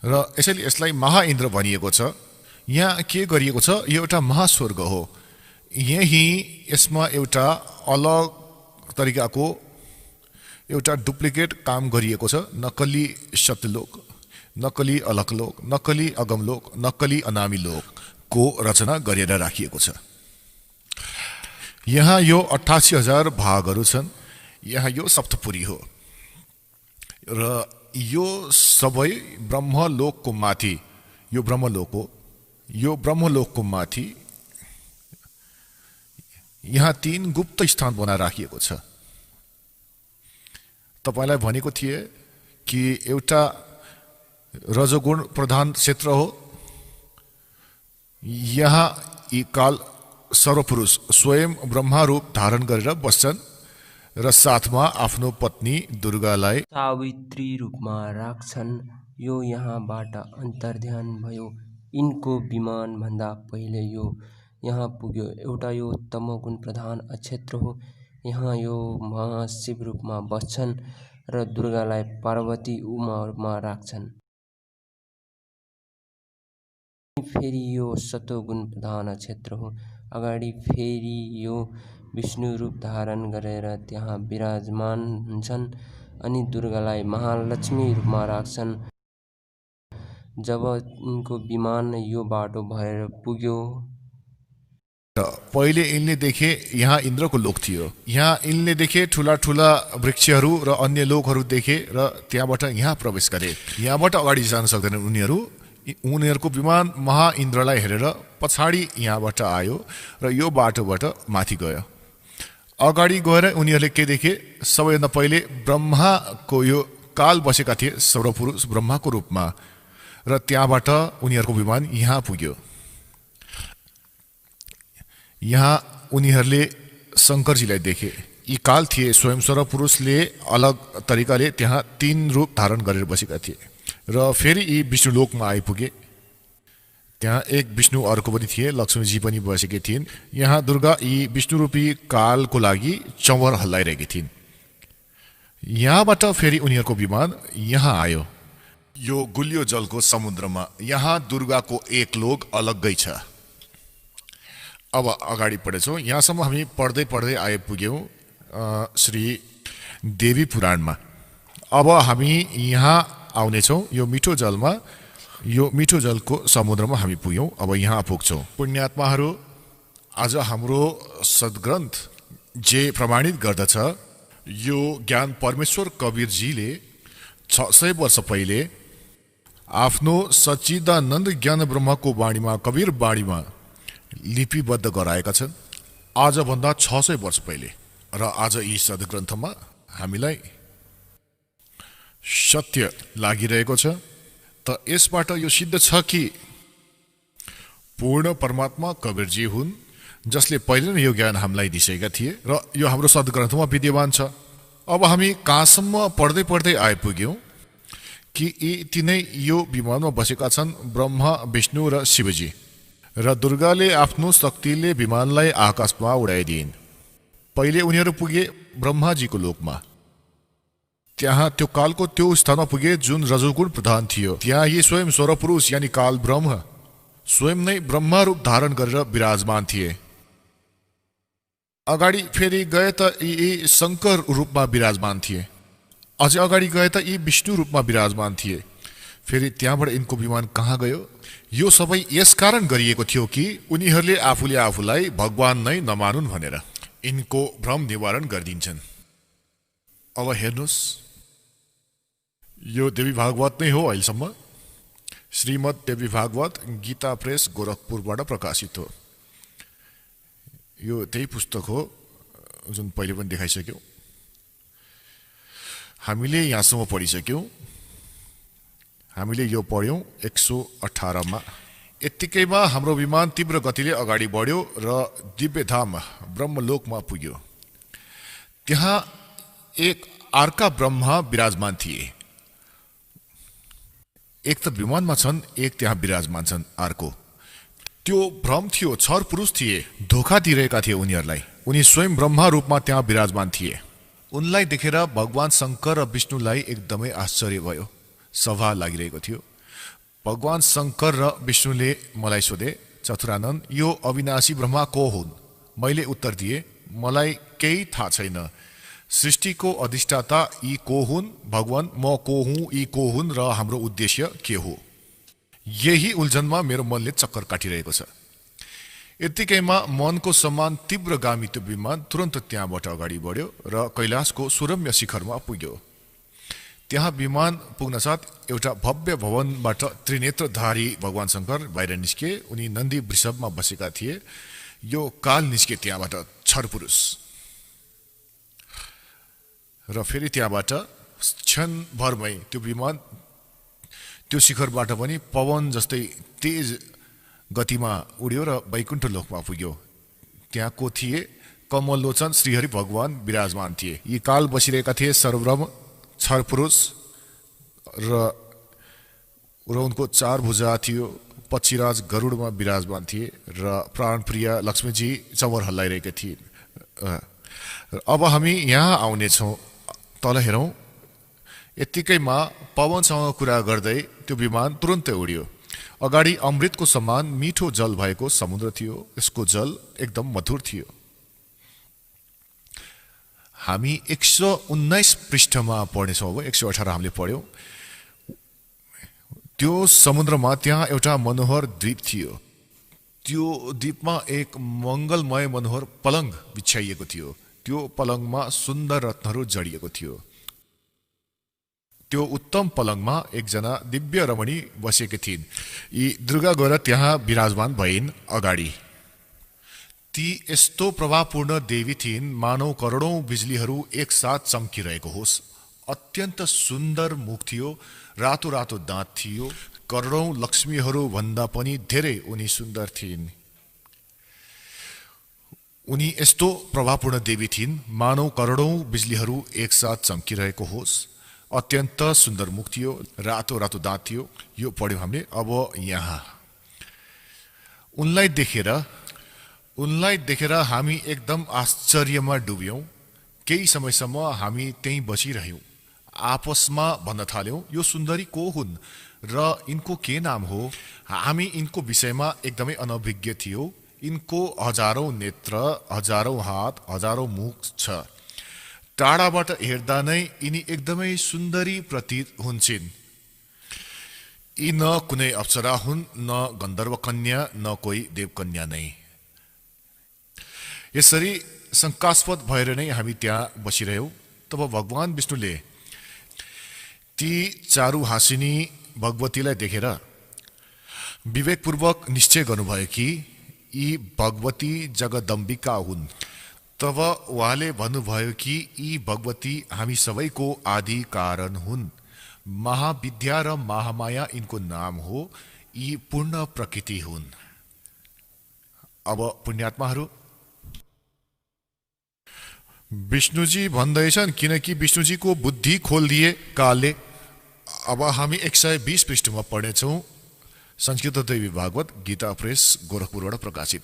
र यसैले यसलाई महाइन्द्र भनिएको छ। यहाँ के गरिएको छ, यो एउटा महास्वर्ग हो। यही यसमा एउटा अलग तरिकाको एउटा डुप्लिकेट काम गरिएको छ। नक्कली सत्यलोक, नक्कली अलकलोक, नक्कली अगमलोक, नक्कली अनामी लोक को रचना गरेर राखिएको छ। यहाँ यो 88,000 भागहरू छन्। यहाँ यो सप्तपुरी हो र यो सबै ब्रह्मलोकको माथि, यो ब्रह्मलोक हो। यो ब्रह्मलोकको माथि यहाँ 3 गुप्त स्थान बनाएर राखिएको छ। तपाईलाई भनेको थिए कि एउटा रजोगुण प्रधान क्षेत्र हो। यहाँ यी काल सर्वपुरुष स्वयं ब्रह्मा रूप धारण गरेर बस्छन् र साथमा आफ्नो पत्नी दुर्गालाई सावित्री रूपमा राख्छन्। यो यहाँबाट अन्तर्ध्यान भयो। यिनको विमान भन्दा पहिले यो यहाँ पुग्यो। एउटा यो तमोगुण प्रधान क्षेत्र हो। यहाँ यो महाशिव रूपमा बस्छन् र दुर्गालाई पार्वती उमा रूपमा राख्छन्। फेरि यो सतोगुण प्रधान क्षेत्र हो। अगाडि फेरि यो विष्णु रूप धारण गरेर त्यहाँ विराजमान हुन्छन् अनि दुर्गालाई महालक्ष्मी रूपमा राख्छन्। जब उनको विमान यो बाटो भएर पुग्यो, पहिले यिनले देखे यहाँ इन्द्रको लोक थियो। यहाँ यिनले देखे ठुला ठुला वृक्षहरू र अन्य लोकहरू देखे र त्यहाँबाट यहाँ प्रवेश गरे। यहाँबाट अगाडि जान सक्दैनन् उनीहरू। उनीहरूको विमान महाइन्द्रलाई हेरेर पछाडि यहाँबाट आयो र यो बाटोबाट माथि गयो। अगाडि गएर उनीहरूले के देखे, सबैभन्दा पहिले ब्रह्माको यो काल बसेका थिए सर्वपुरुष ब्रह्माको रूपमा, र त्यहाँबाट उनीहरूको विमान यहाँ पुग्यो। यहाँ उनीहरूले शङ्करजीलाई देखे। यी काल थिए, स्वयं सर्वपुरुषले अलग तरिकाले त्यहाँ 3 रूप धारण गरेर बसेका थिए, र फेरि यी विष्णुलोकमा आइपुगे। त्यहाँ एक विष्णु अर्को पनि थिए, लक्ष्मीजी पनि बसेकी थिइन्। यहाँ दुर्गा यी विष्णुरूपी कालको लागि चौवर हल्लाइरहेकी थिइन्। यहाँबाट फेरि उनीहरूको विमान यहाँ आयो, यो गुलियो जलको समुद्रमा। यहाँ दुर्गाको एक लोक अलग्गै छ। अब अगाडि पढेछौँ, यहाँसम्म हामी पढ्दै पढ्दै आइपुग्यौँ श्री देवी पुराणमा। अब हामी यहाँ आउनेछौँ यो मिठो जलमा, यो मिठो जलको समुद्रमा हामी पुग्यौँ। अब यहाँ पुग्छौँ। पुण्यात्माहरू, आज हाम्रो सद्ग्रन्थ जे प्रमाणित गर्दछ, यो ज्ञान परमेश्वर कवीरजीले 600 वर्ष पहिले आफ्नो सच्चिदानन्द ज्ञान ब्रह्मको बाणीमा, कवीर बाणीमा लिपिबद्ध गराएका छन्, आजभन्दा 600 वर्ष पहिले। र आज यी सद्ग्रन्थमा हामीलाई सत्य लागिरहेको छ। त यसबाट यो सिद्ध छ कि पूर्ण परमात्मा कवीरजी हुन्, जसले पहिले नै यो ज्ञान हामीलाई दिएका थिए, र यो हाम्रो सद्ग्रन्थमा विद्यमान छ। अब हामी कहाँसम्म पढ्दै पढ्दै आइपुग्यौँ कि यी तिनै यो विमानमा बसेका छन् ब्रह्मा, विष्णु र शिवजी, र दुर्गाले आफ्नो शक्तिले विमानलाई आकाशमा उडाइदिइन्। पहिले उनीहरू पुगे ब्रह्माजीको लोकमा। त्यहाँ त्यो कालको त्यो स्थानमा पुगे जुन रजोगुण प्रधान थियो। त्यहाँ यी स्वयं सर्वपुरुष यानि काल ब्रह्म स्वयं नै ब्रह्मा रूप धारण गरेर विराजमान थिए। अगाडि फेरि गए त यी शङ्कर रूपमा विराजमान थिए। अझै अगाडि गए त यी विष्णु रूपमा विराजमान थिए। फेरि त्यहाँबाट यिनको विमान कहाँ गयो? यो सबै यसकारण गरिएको थियो कि उनीहरूले आफूले आफूलाई भगवान नै नमानुन् भनेर यिनको भ्रम निवारण गरिदिन्छन्। अब हेर्नुहोस्, यो देवी भागवत नै हो। अहिलेसम्म श्रीमद् देवी भागवत गीता प्रेस गोरखपुरबाट प्रकाशित हो। यो त्यही पुस्तक हो जुन पहिले पनि देखाइसक्यौँ। हामीले यहाँसम्म पढिसक्यौँ। हामीले यो पढ्यौँ 118 मा। यत्तिकैमा हाम्रो विमान तीव्र गतिले अगाडि बढ्यो र दिव्यधाम ब्रह्मलोकमा पुग्यो। त्यहाँ एक अर्का ब्रह्मा विराजमान थिए। एक त विमानमा छन्, एक त्यहाँ विराजमान छन् अर्को। त्यो भ्रम थियो, छर पुरुष थिए, धोका दिइरहेका थिए उनीहरूलाई। उनी स्वयं ब्रह्मा रूपमा त्यहाँ विराजमान थिए। उनलाई देखेर भगवान शङ्कर र विष्णुलाई एकदमै आश्चर्य भयो। सभा लागिरहेको थियो। भगवान शङ्कर र विष्णुले मलाई सोधे, चतुरानन्द, यो अविनाशी ब्रह्मा को हुन्? मैले उत्तर दिए, मलाई केही थाहा छैन। सृष्टिको अधिष्ठाता यी को हुन्? भगवान म को हुँ? यी को हुन्? र हाम्रो उद्देश्य के हो? यही उल्झनमा मेरो मनले चक्कर काटिरहेको छ। यत्तिकैमा मनको समान तीव्रगामी त्यो विमान तुरन्त त्यहाँबाट अगाडि बढ्यो र कैलाशको सुरम्य शिखरमा पुग्यो। त्यहाँ विमान पुग्न साथ एउटा भव्य भवनबाट त्रिनेत्रधारी भगवान शङ्कर बाहिर निस्के। उनी नन्दी वृषभमा बसेका थिए। यो काल निस्के त्यहाँबाट, छर पुरुष। र फेरि त्यहाँबाट क्षणभरमै त्यो विमान त्यो शिखरबाट पनि पवन जस्तै तेज गतिमा उड्यो र वैकुण्ठ लोकमा पुग्यो। त्यहाँ को थिए? कमलोचन श्रीहरि भगवान विराजमान थिए। यी काल बसिरहेका थिए सर्वब्रह्म, छर पुरुष, र उनको 4 भुजा थियो। पक्षीराज गरुडमा विराजमान थिए र प्राणप्रिया लक्ष्मीजी चमर हल्लाइरहेका थिए। अब हामी यहाँ आउनेछौँ। तल हेरौँ। यत्तिकैमा पवनसँग कुरा गर्दै त्यो विमान तुरन्तै उड्यो। अगाडि अमृतको समान मिठो जल भएको समुद्र थियो। यसको जल एकदम मधुर थियो। हामी 119 पृष्ठमा पढ्नेछौँ। अब 118 हामीले पढ्यौँ। त्यो समुद्रमा त्यहाँ एउटा मनोहर द्वीप थियो। त्यो द्वीपमा एक मङ्गलमय मनोहर पलङ बिछ्याइएको थियो। त्यो पलङमा सुन्दर रत्नहरू जडिएको थियो। त्यो उत्तम पलङमा एकजना दिव्य रमणी बसेकी थिइन्। यी दुर्गा गएर त्यहाँ विराजमान भइन् अगाडि। ती यस्तो प्रभावपूर्ण देवी थिइन् मानव करोडौं बिजुलीहरू एकसाथ चम्किरहेको होस्। अत्यन्त सुन्दर मुख थियो, रातो रातो दाँत थियो, करोडौं लक्ष्मीहरू भन्दा पनि धेरै उनी सुन्दर थिइन्। उनी यस्तो प्रभावपूर्ण देवी थिइन् मानव करोडौं बिजुलीहरू एकसाथ चम्किरहेको होस्। अत्यन्त सुन्दर मुख थियो, रातो रातो दाँत थियो। यो पढ्यौं हामीले। अब यहाँ उनलाई देखेर हामी एकदम आश्चर्यमा डुब्यौं। केही समयसम्म हामी त्यहीँ बसिरह्यौं। आपसमा भन्न थाल्यौं, यो सुन्दरी को हुन् र यिनको के नाम हो। हामी यिनको विषयमा एकदमै अनभिज्ञ थियौं। यिनको हजारौं नेत्र, हजारौं हात, हजारौं मुख छ। टाढाबाट हेर्दा नै यिनी एकदमै सुन्दरी प्रतीत हुन्छन्। यी न कुनै अप्सरा हुन्, न गन्धर्व कन्या, न कोही देवकन्या नै। यसरी शङ्कास्पद भएर नै हामी त्यहाँ बसिरह्यौं। तब भगवान विष्णुले ती चारुहासिनी भगवतीलाई देखेर विवेकपूर्वक निश्चय गर्नुभयो कि यी भगवती जगदम्बिका हुन्। तब उहाँले भन्नुभयो कि यी भगवती हामी सबैको आदि कारण हुन्। महाविद्या र महामाया यिनको नाम हो। यी पूर्ण प्रकृति हुन्। अब पुण्यात्माहरू, विष्णुजी भन्दैछन् किनकि विष्णुजीको बुद्धि खोलिदिए कालले। अब हामी 120 पृष्ठमा पढ्नेछौँ। संस्कृत देवी भागवत, गीता प्रेस, गोरखपुरबाट प्रकाशित।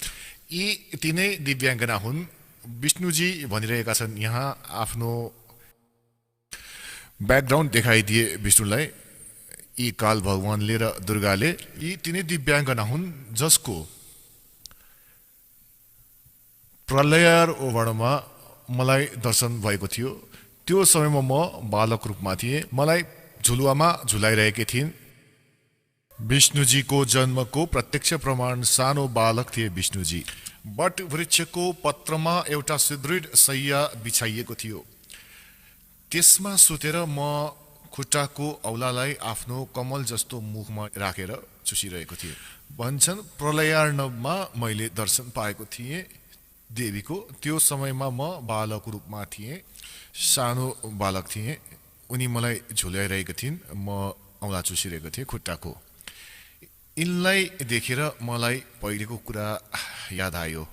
यी तिनै दिव्याङ्गना हुन्। विष्णुजी भनिरहेका छन् यहाँ आफ्नो ब्याकग्राउन्ड देखाइदिए विष्णुलाई। यी काल भगवानले र दुर्गाले। यी तिनै दिव्याङ्गना हुन् जसको प्रलयारोहणमा मलाई दर्शन भएको थियो। त्यो समयमा म बालक रूपमा थिएँ। मलाई झुलुवामा झुलाइरहेकी थिइन्। विष्णुजीको जन्मको प्रत्यक्ष प्रमाण सानो बालक थिए विष्णुजी। वट वृक्षको पत्रमा एउटा सुदृढ शय्या बिछाइएको थियो। त्यसमा सुतेर म खुट्टाको औलालाई आफ्नो कमल जस्तो मुखमा राखेर चुसिरहेको थिएँ। भन्छन् प्रलयार्णवमा मैले दर्शन पाएको थिएँ देवीको। त्यो समयमा म बालक रूपमा थिएँ, सानो बालक थिएँ। उनी मलाई झुलाइरहेको थिइन्, म औँला चुसिरहेको थिएँ खुट्टाको। यिनलाई देखेर मलाई पहिलेको कुरा याद आयो।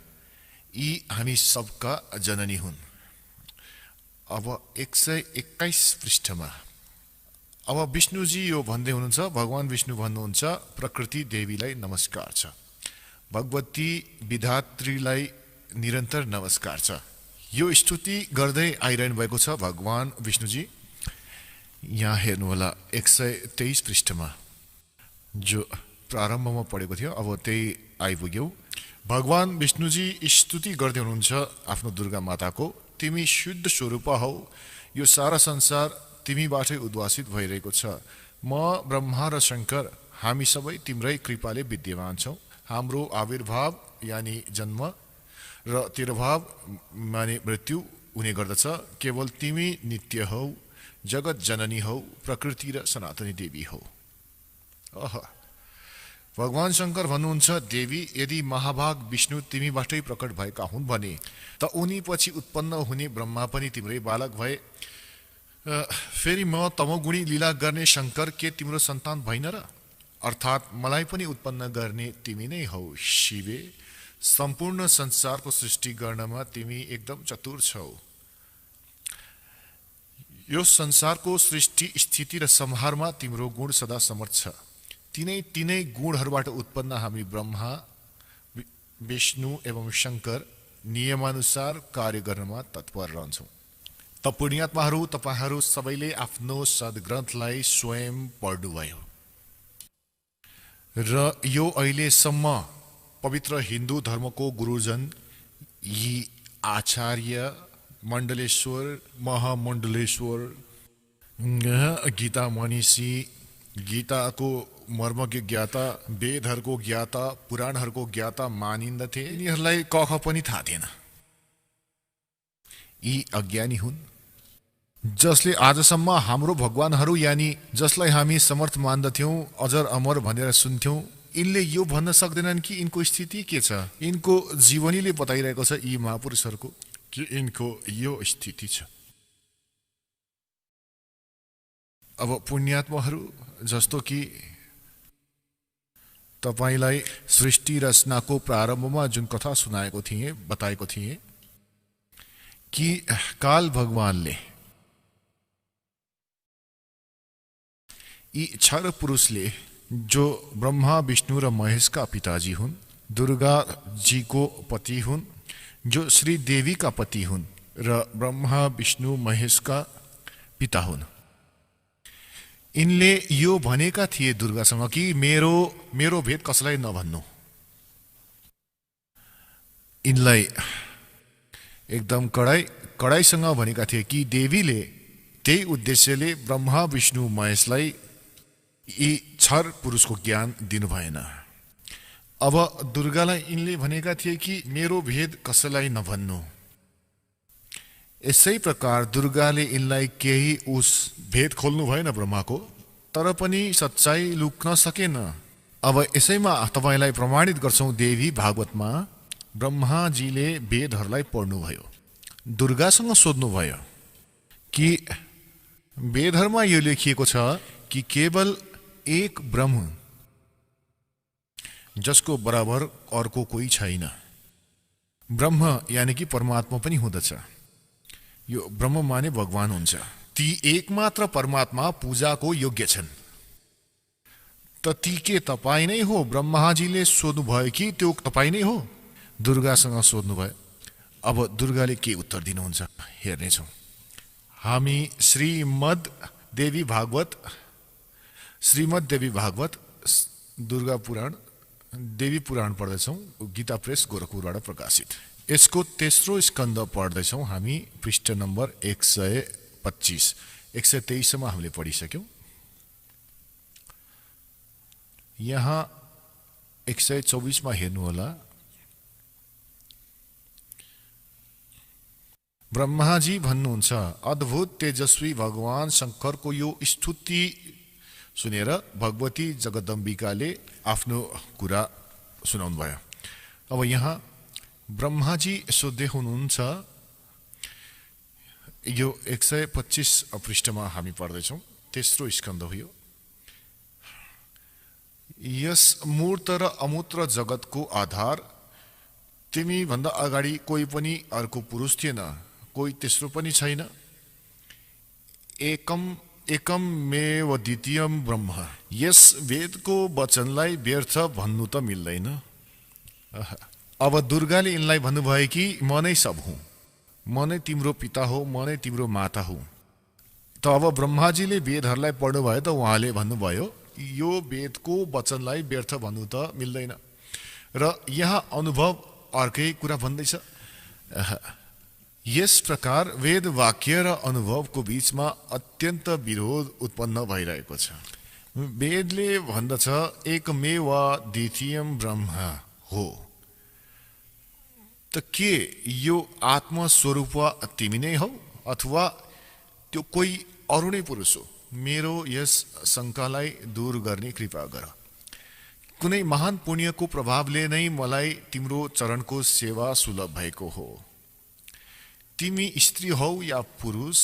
यी हामी सबका जननी हुन्। अब 121 पृष्ठमा अब विष्णुजी यो भन्दै हुनुहुन्छ, भगवान विष्णु भन्नुहुन्छ, प्रकृति देवीलाई नमस्कार छ, भगवती विधात्रीलाई निरन्तर नमस्कार छ। यो स्तुति गर्दै आइरहनु भएको छ भगवान विष्णुजी। यहाँ हेर्नु होला 123 पृष्ठमा जो प्रारम्भमा पढेको थियो, अब त्यही आइपुग्यौं। भगवान विष्णुजी स्तुति गर्दै हुनुहुन्छ आफ्नो दुर्गा माताको। तिमी शुद्ध स्वरूप हौ, यो सारा संसार तिमीबाटै उद्भासित भइरहेको छ। म ब्रह्मा र शङ्कर हामी सबै तिम्रै कृपाले विद्यमान छौँ। हाम्रो आविर्भाव यानि जन्म र तिरोभाव माने मृत्यु हुने गर्दछ। केवल तिमी नित्य हौ, जगत जननी हौ, प्रकृति र सनातनी देवी हौ। भगवान शङ्कर भन्नुहुन्छ, देवी यदि महाभाग विष्णु तिमीबाटै प्रकट भएका हुन् भने त उनी पछि उत्पन्न हुने ब्रह्मा पनि तिम्रै बालक भए। फेरि म तमोगुणी लीला गर्ने शङ्कर के तिम्रो सन्तान भइन र? अर्थात् मलाई पनि उत्पन्न गर्ने तिमी नै हौ शिवे। सम्पूर्ण संसारको सृष्टि गर्नमा तिमी एकदम चतुर छौ। यो संसारको सृष्टि, स्थिति र संहारमा तिम्रो गुण सदा समर्थ छ। तिनै गुणहरूबाट उत्पन्न हामी ब्रह्मा, विष्णु एवं शङ्कर नियमानुसार कार्य गर्नमा तत्पर रहन्छौँ। त पुण्यात्माहरू, तपाईहरू सबैले आफ्नो सद्ग्रन्थलाई स्वयं पढ्नुभयो र यो अहिलेसम्म पवित्र हिन्दू धर्मको गुरुजन यी आचार्य मण्डलेश्वर, महामण्डलेश्वर, गीता मनीषी, गीताको मर्मज्ञ ज्ञाता, वेदहरूको ज्ञाता, पुराणहरूको ज्ञाता मानिन्दथे। यिनीहरूलाई कख पनि थाहा थिएन। यी अज्ञानी हुन् जसले आजसम्म हाम्रो भगवानहरू यानि जसलाई हामी समर्थ मान्दथ्यौं, अजर अमर भनेर सुन्थ्यौं, यिनले यो भन्न सक्दैनन् कि यिनको स्थिति के छ। यिनको जीवनीले बताइरहेको छ यी महापुरुषहरूको कि यिनको यो स्थिति छ। अब पुण्यात्माहरू, जस्तो कि तपाईलाई सृष्टि रचनाको प्रारम्भमा जुन कथा सुनाएको थिएँ, बताएको थिएँ कि काल भगवानले यी क्षर पुरुषले जो ब्रह्मा विष्णु र महेशका पिताजी हुन्, दुर्गा जीको पति हुन्, जो श्री देवीका पति हुन् र ब्रह्मा विष्णु महेशका पिता हुन्, यिनले यो भनेका थिए दुर्गासँग कि मेरो भेद कसैलाई नभन्नु। यिनलाई एकदम कडाइसँग भनेका थिए कि देवीले त्यही उद्देश्यले ब्रह्मा विष्णु महेशलाई यी क्षर पुरुषको ज्ञान दिनु भएन। अब दुर्गालाई यिनले भनेका थिए कि मेरो भेद कसैलाई नभन्नु। यसै प्रकार दुर्गाले यिनलाई केही उस भेद खोल्नु भएन ब्रह्माको, तर पनि सच्चाई लुक्न सकेन। अब यसैमा तपाईलाई प्रमाणित गर्छौं, देवी भागवतमा ब्रह्माजीले वेदहरूलाई पढ्नुभयो, दुर्गासँग सोध्नुभयो कि वेदहरूमा यो लेखिएको छ कि केवल एक ब्रह्म जसको बराबर अर्को कोही छैन। ब्रह्म यानि कि परमात्मा पनि हुँदछ। यो ब्रह्म माने भगवान हुन्छ। ती एकमात्र परमात्मा पूजाको योग्य छन्। त ती के तपाई नै हो? ब्रह्माजीले सोध्नुभयो कि त्यो तपाई नै हो? दुर्गासँग सोध्नुभयो। अब दुर्गाले के उत्तर दिनुहुन्छ हेर्नेछौँ। हामी श्रीमद् देवी भागवत दुर्गा पुराण देवी पुराण पढ्दैछौँ, गीता प्रेस गोरखपुरबाट प्रकाशित। यसको तेस्रो स्कन्द पढ्दैछौँ हामी, पृष्ठ नम्बर 125 123 सम्म हामीले पढिसक्यौँ। यहाँ 124 मा हेर्नुहोला। ब्रह्माजी भन्नुहुन्छ, अद्भुत तेजस्वी भगवान शङ्करको यो स्तुति सुनेर भगवती जगदम्बिकाले आफ्नो कुरा सुनाउनु भयो। अब यहाँ ब्रह्माजी सोध्दै हुनुहुन्छ, यो 125 पृष्ठमा हामी पढ्दैछौँ, तेस्रो स्कन्द हो यो। यस मूर्त र अमूर्त जगतको आधार तिमी भन्दा अगाडि कोही पनि अर्को पुरुष थिएन, कोही तेस्रो पनि छैन। एकमेव द्वितीयम ब्रह्म। यस वेदको वचनलाई व्यर्थ भन्नु त मिल्दैन। अब दुर्गाले यिनलाई भन्नुभयो कि म नै सब हुँ, म नै तिम्रो पिता हो, म नै तिम्रो माता हुँ। त अब ब्रह्माजीले वेदहरूलाई पढ्नुभयो त उहाँले भन्नुभयो यो वेदको वचनलाई व्यर्थ भन्नु त मिल्दैन। र यहाँ अनुभव अर्कै कुरा भन्दैछ। यस प्रकार वेद वाक्य र अनुभवको बीचमा अत्यन्त विरोध उत्पन्न भइरहेको छ। वेदले भन्दछ एकमेव द्वितीयम ब्रह्म हो, त के यो आत्मस्वरूप तिमी नै हौ अथवा त्यो कोही अरू नै पुरुष हो? मेरो यस शङ्कालाई दूर गर्ने कृपा गर। कुनै महान पुण्यको प्रभावले नै मलाई तिम्रो चरणको सेवा सुलभ भएको हो। तिमी स्त्री हौ या पुरुष,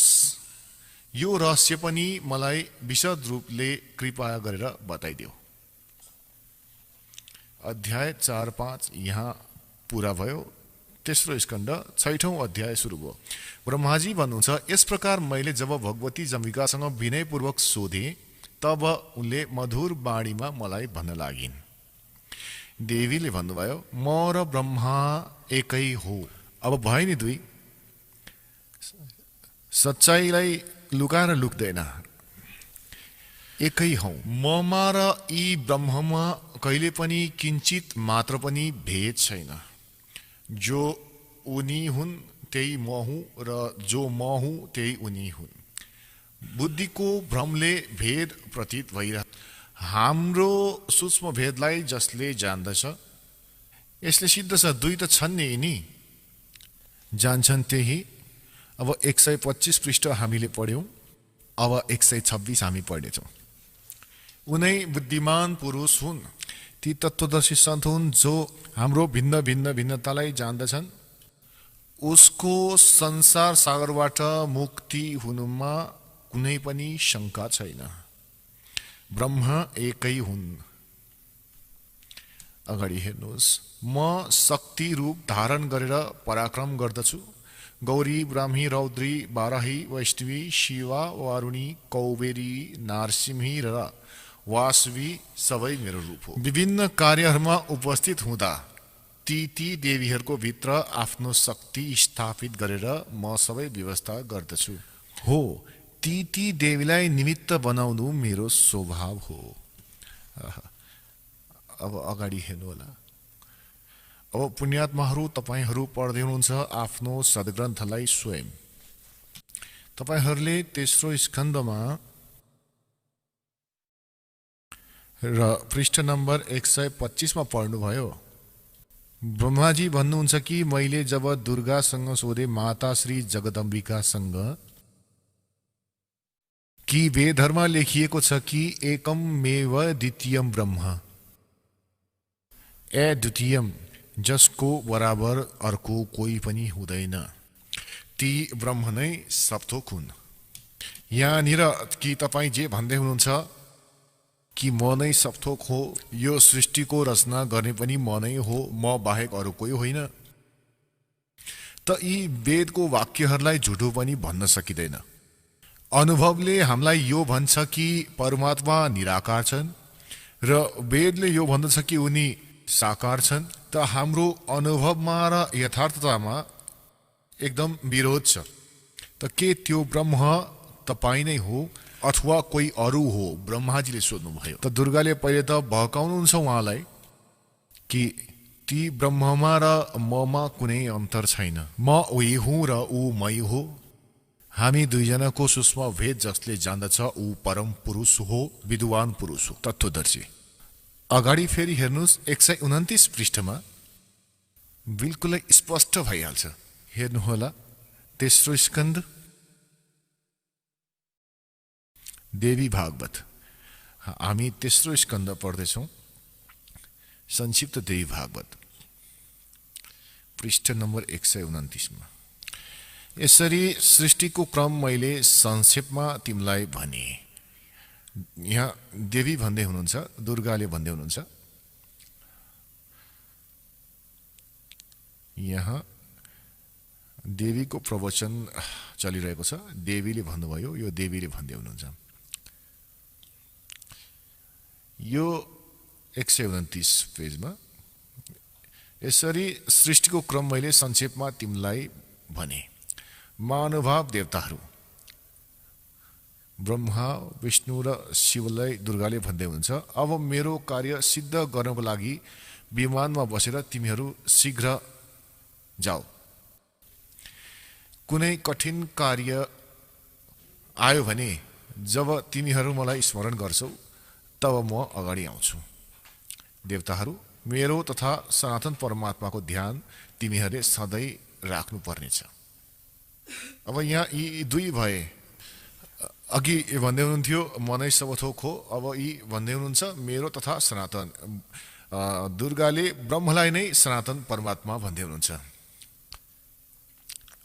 यो रहस्य पनि मलाई विशद रूपले कृपा गरेर बताइदेऊ। अध्याय 4-5 यहाँ पूरा भयो। तेस्रो स्कन्द 6औं अध्याय सुरु भयो। ब्रह्माजी भन्नुहुन्छ, यस प्रकार मैले जब भगवती जम्बिकासँग विनयपूर्वक सोधे तब उनले मधुर बाणीमा मलाई भन्न लागिन्। देवीले भन्नुभयो, म र ब्रह्मा एकै हो। अब भयो नि दुई। सच्चाईलाई लुकाएर लुक्दैन, एकै हौ। ममा र यी ब्रह्ममा कहिले पनि किञ्चित मात्र पनि भेद छैन। जो उनी हुन् त्यही म हुँ र जो म हुँ त्यही उनी हुन्। बुद्धिको भ्रमले भेद प्रतीत भइरह। हाम्रो सूक्ष्म भेदलाई जसले जान्दछ यसले सिद्ध छ, दुई त छन् नि यिनी, जान्छन् त्यही। अब 125 पृष्ठ हामीले पढ्यौं। अब 126 हामी पढ्नेछौँ। उनै बुद्धिमान पुरुष हुन्, ती तत्त्वदर्शी सन्त हुन् जो हाम्रो भिन्न भिन्न भिन्नतालाई जान्दछन्। उसको संसार सागरबाट मुक्ति हुनुमा कुनै पनि शङ्का छैन। ब्रह्म एकै हुन्। अगाडि हेर्नुहोस्, म शक्ति रूप धारण गरेर पराक्रम गर्दछु। गौरी, ब्राह्मी, रौद्री, बाराही, वैष्णवी, शिवा, वारुणी, कौबेरी, नारसिंही र वासवी सबै मेरो रूप हो। विभिन्न कार्यहरूमा उपस्थित हुँदा ती देवीहरूको भित्र आफ्नो शक्ति स्थापित गरेर म सबै व्यवस्था गर्दछु। हो, ती देवीलाई निमित्त बनाउनु मेरो स्वभाव हो। अब अगाडि हेर्नु होला। अब पुण्यात्माहरू, तपाईहरू पढ्दै हुनुहुन्छ आफ्नो सद्ग्रन्थलाई स्वयं। तपाईहरूले तेस्रो स्कन्धमा र पृष्ठ नम्बर 125 मा पढ्नुभयो। ब्रह्माजी भन्नुहुन्छ कि मैले जब दुर्गासँग सोधे, माता श्री जगदम्बिकासँग, कि वेदहरूमा लेखिएको छ कि एकमेव द्वितीयम ब्रह्म, अद्वितीयम, जसको बराबर अर्को कोही पनि हुँदैन, ती ब्रह्म नै सप्थोक हुन्। यहाँनिर कि तपाईँ जे भन्दै हुनुहुन्छ कि म नै सप्थोक हो, यो सृष्टिको रचना गर्ने पनि म नै हो, म बाहेक अरू कोही होइन, त यी वेदको वाक्यहरूलाई झुटो पनि भन्न सकिँदैन। अनुभवले हामीलाई यो भन्छ कि परमात्मा निराकार छन् र वेदले यो भन्दछ कि उनी साकार छन्। त हाम्रो अनुभवमा र यथार्थतामा एकदम विरोध छ। त के त्यो ब्रह्म तपाईँ नै हो अथवा कोही अरू हो? ब्रह्माजीले सोध्नुभयो। त दुर्गाले पहिले त भकाउनुहुन्छ उहाँलाई कि ती ब्रह्ममा र ममा कुनै अन्तर छैन, म उही हुँ र ऊ मै हो। हामी दुईजनाको सूक्ष्म भेद जसले जान्दछ ऊ परम पुरुष हो, विद्वान पुरुष हो, तत्त्वदर्शी। अगाडि फेरि हेर्नुहोस् 129 पृष्ठमा बिल्कुलै स्पष्ट भइहाल्छ। हेर्नुहोला, तेस्रो स्कन्ध देवी भागवत। हामी तेस्रो स्कन्द पढ्दैछौँ, संक्षिप्त देवी भागवत, पृष्ठ नम्बर 129 मा। यसरी सृष्टिको क्रम मैले संक्षेपमा तिमीलाई भने। यहाँ देवी भन्दै हुनुहुन्छ, दुर्गाले भन्दै हुनुहुन्छ। यहाँ देवीको प्रवचन चलिरहेको छ। देवीले भन्नुभयो, यो देवीले भन्दै हुनुहुन्छ। यो 129 पेजमा यसरी सृष्टिको क्रम मैले संक्षेपमा तिमीलाई भने। महानुभाव देवताहरू ब्रह्मा, विष्णु र शिवलाई दुर्गाले भन्दै हुन्छ, अब मेरो कार्य सिद्ध गर्नको लागि विमानमा बसेर तिमीहरू शीघ्र जाऊ। कुनै कठिन कार्य आयो भने जब तिमीहरू मलाई स्मरण गर्छौ तब म अगाडि आउँछु। देवताहरू, मेरो तथा सनातन परमात्माको ध्यान तिमीहरूले सधैँ राख्नु पर्नेछ। अब यहाँ यी दुई भए। अघि भन्दै हुनुहुन्थ्यो म नै सप्थोक हो, अब यी भन्दै हुनुहुन्छ मेरो तथा सनातन। दुर्गाले ब्रह्मलाई नै सनातन परमात्मा भन्दै हुनुहुन्छ।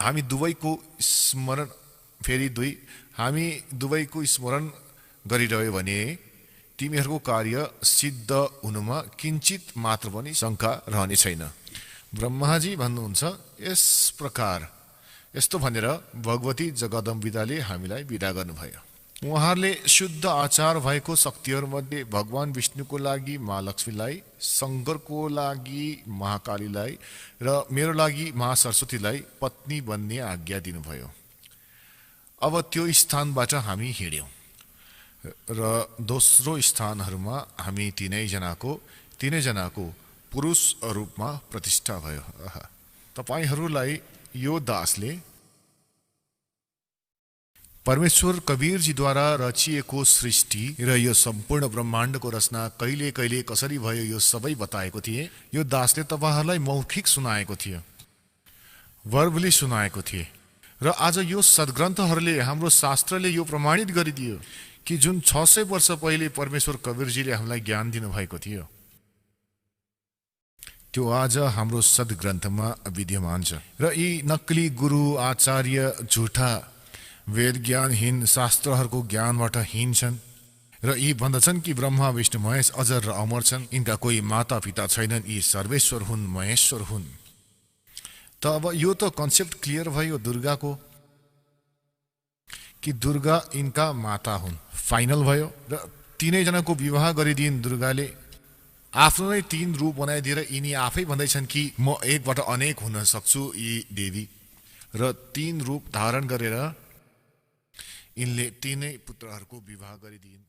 हामी दुवैको स्मरण, फेरि दुई, हामी दुवैको स्मरण गरिरह्यो भने तिमीहरूको कार्य सिद्ध हुनुमा किञ्चित मात्र पनि शङ्का रहने छैन। ब्रह्माजी भन्नुहुन्छ, यस प्रकार यस्तो भनेर भगवती जगदम्बिकाले हामीलाई विदा गर्नुभयो। उहाँहरूले शुद्ध आचार भएको शक्तिहरूमध्ये भगवान विष्णुको लागि महालक्ष्मीलाई, शङ्करको लागि महाकालीलाई र मेरो लागि महासरस्वतीलाई पत्नी बन्ने आज्ञा दिनुभयो। अब त्यो स्थानबाट हामी हिँड्यौँ र दोस्रो स्थानहरूमा हामी तिनैजनाको पुरुष रूपमा प्रतिष्ठा भयो। तपाईहरूलाई यो दासले परमेश्वर कवीरजीद्वारा रचिएको सृष्टि र यो सम्पूर्ण ब्रह्माण्डको रचना कहिले कहिले कसरी भयो यो सबै बताएको थिए। यो दासले तपाईहरूलाई मौखिक सुनाएको थियो, वर्बली सुनाएको थिए। र आज यो सद्ग्रन्थहरूले, हाम्रो शास्त्रले यो प्रमाणित गरिदियो कि जुन 600 वर्ष पहिले परमेश्वर कवीरजीले हामीलाई ज्ञान दिनुभएको थियो, त्यो आज हाम्रो सद्ग्रन्थमा विद्यमान छ। र यी नक्कली गुरु आचार्य झुठा वेद ज्ञानहीन शास्त्रहरूको ज्ञानबाट हीन छन् र यी भन्दछन् कि ब्रह्मा विष्णु महेश अजर र अमर छन्, यिनका कोही माता पिता छैनन्, यी सर्वेश्वर हुन्, महेश्वर हुन्। त अब यो त कन्सेप्ट क्लियर भयो दुर्गाको कि दुर्गा यिनका माता हुन्, फाइनल भयो। र तीनैजनाको विवाह गरिदिइन् दुर्गाले, आफ्नो नै 3 रूप बनाइदिएर यिनी आफै भन्दैछन् कि म एकबाट अनेक हुन सक्छु यी देवी, र 3 रूप धारण गरेर यिनले 3 पुत्रहरूको विवाह गरिदिइन्।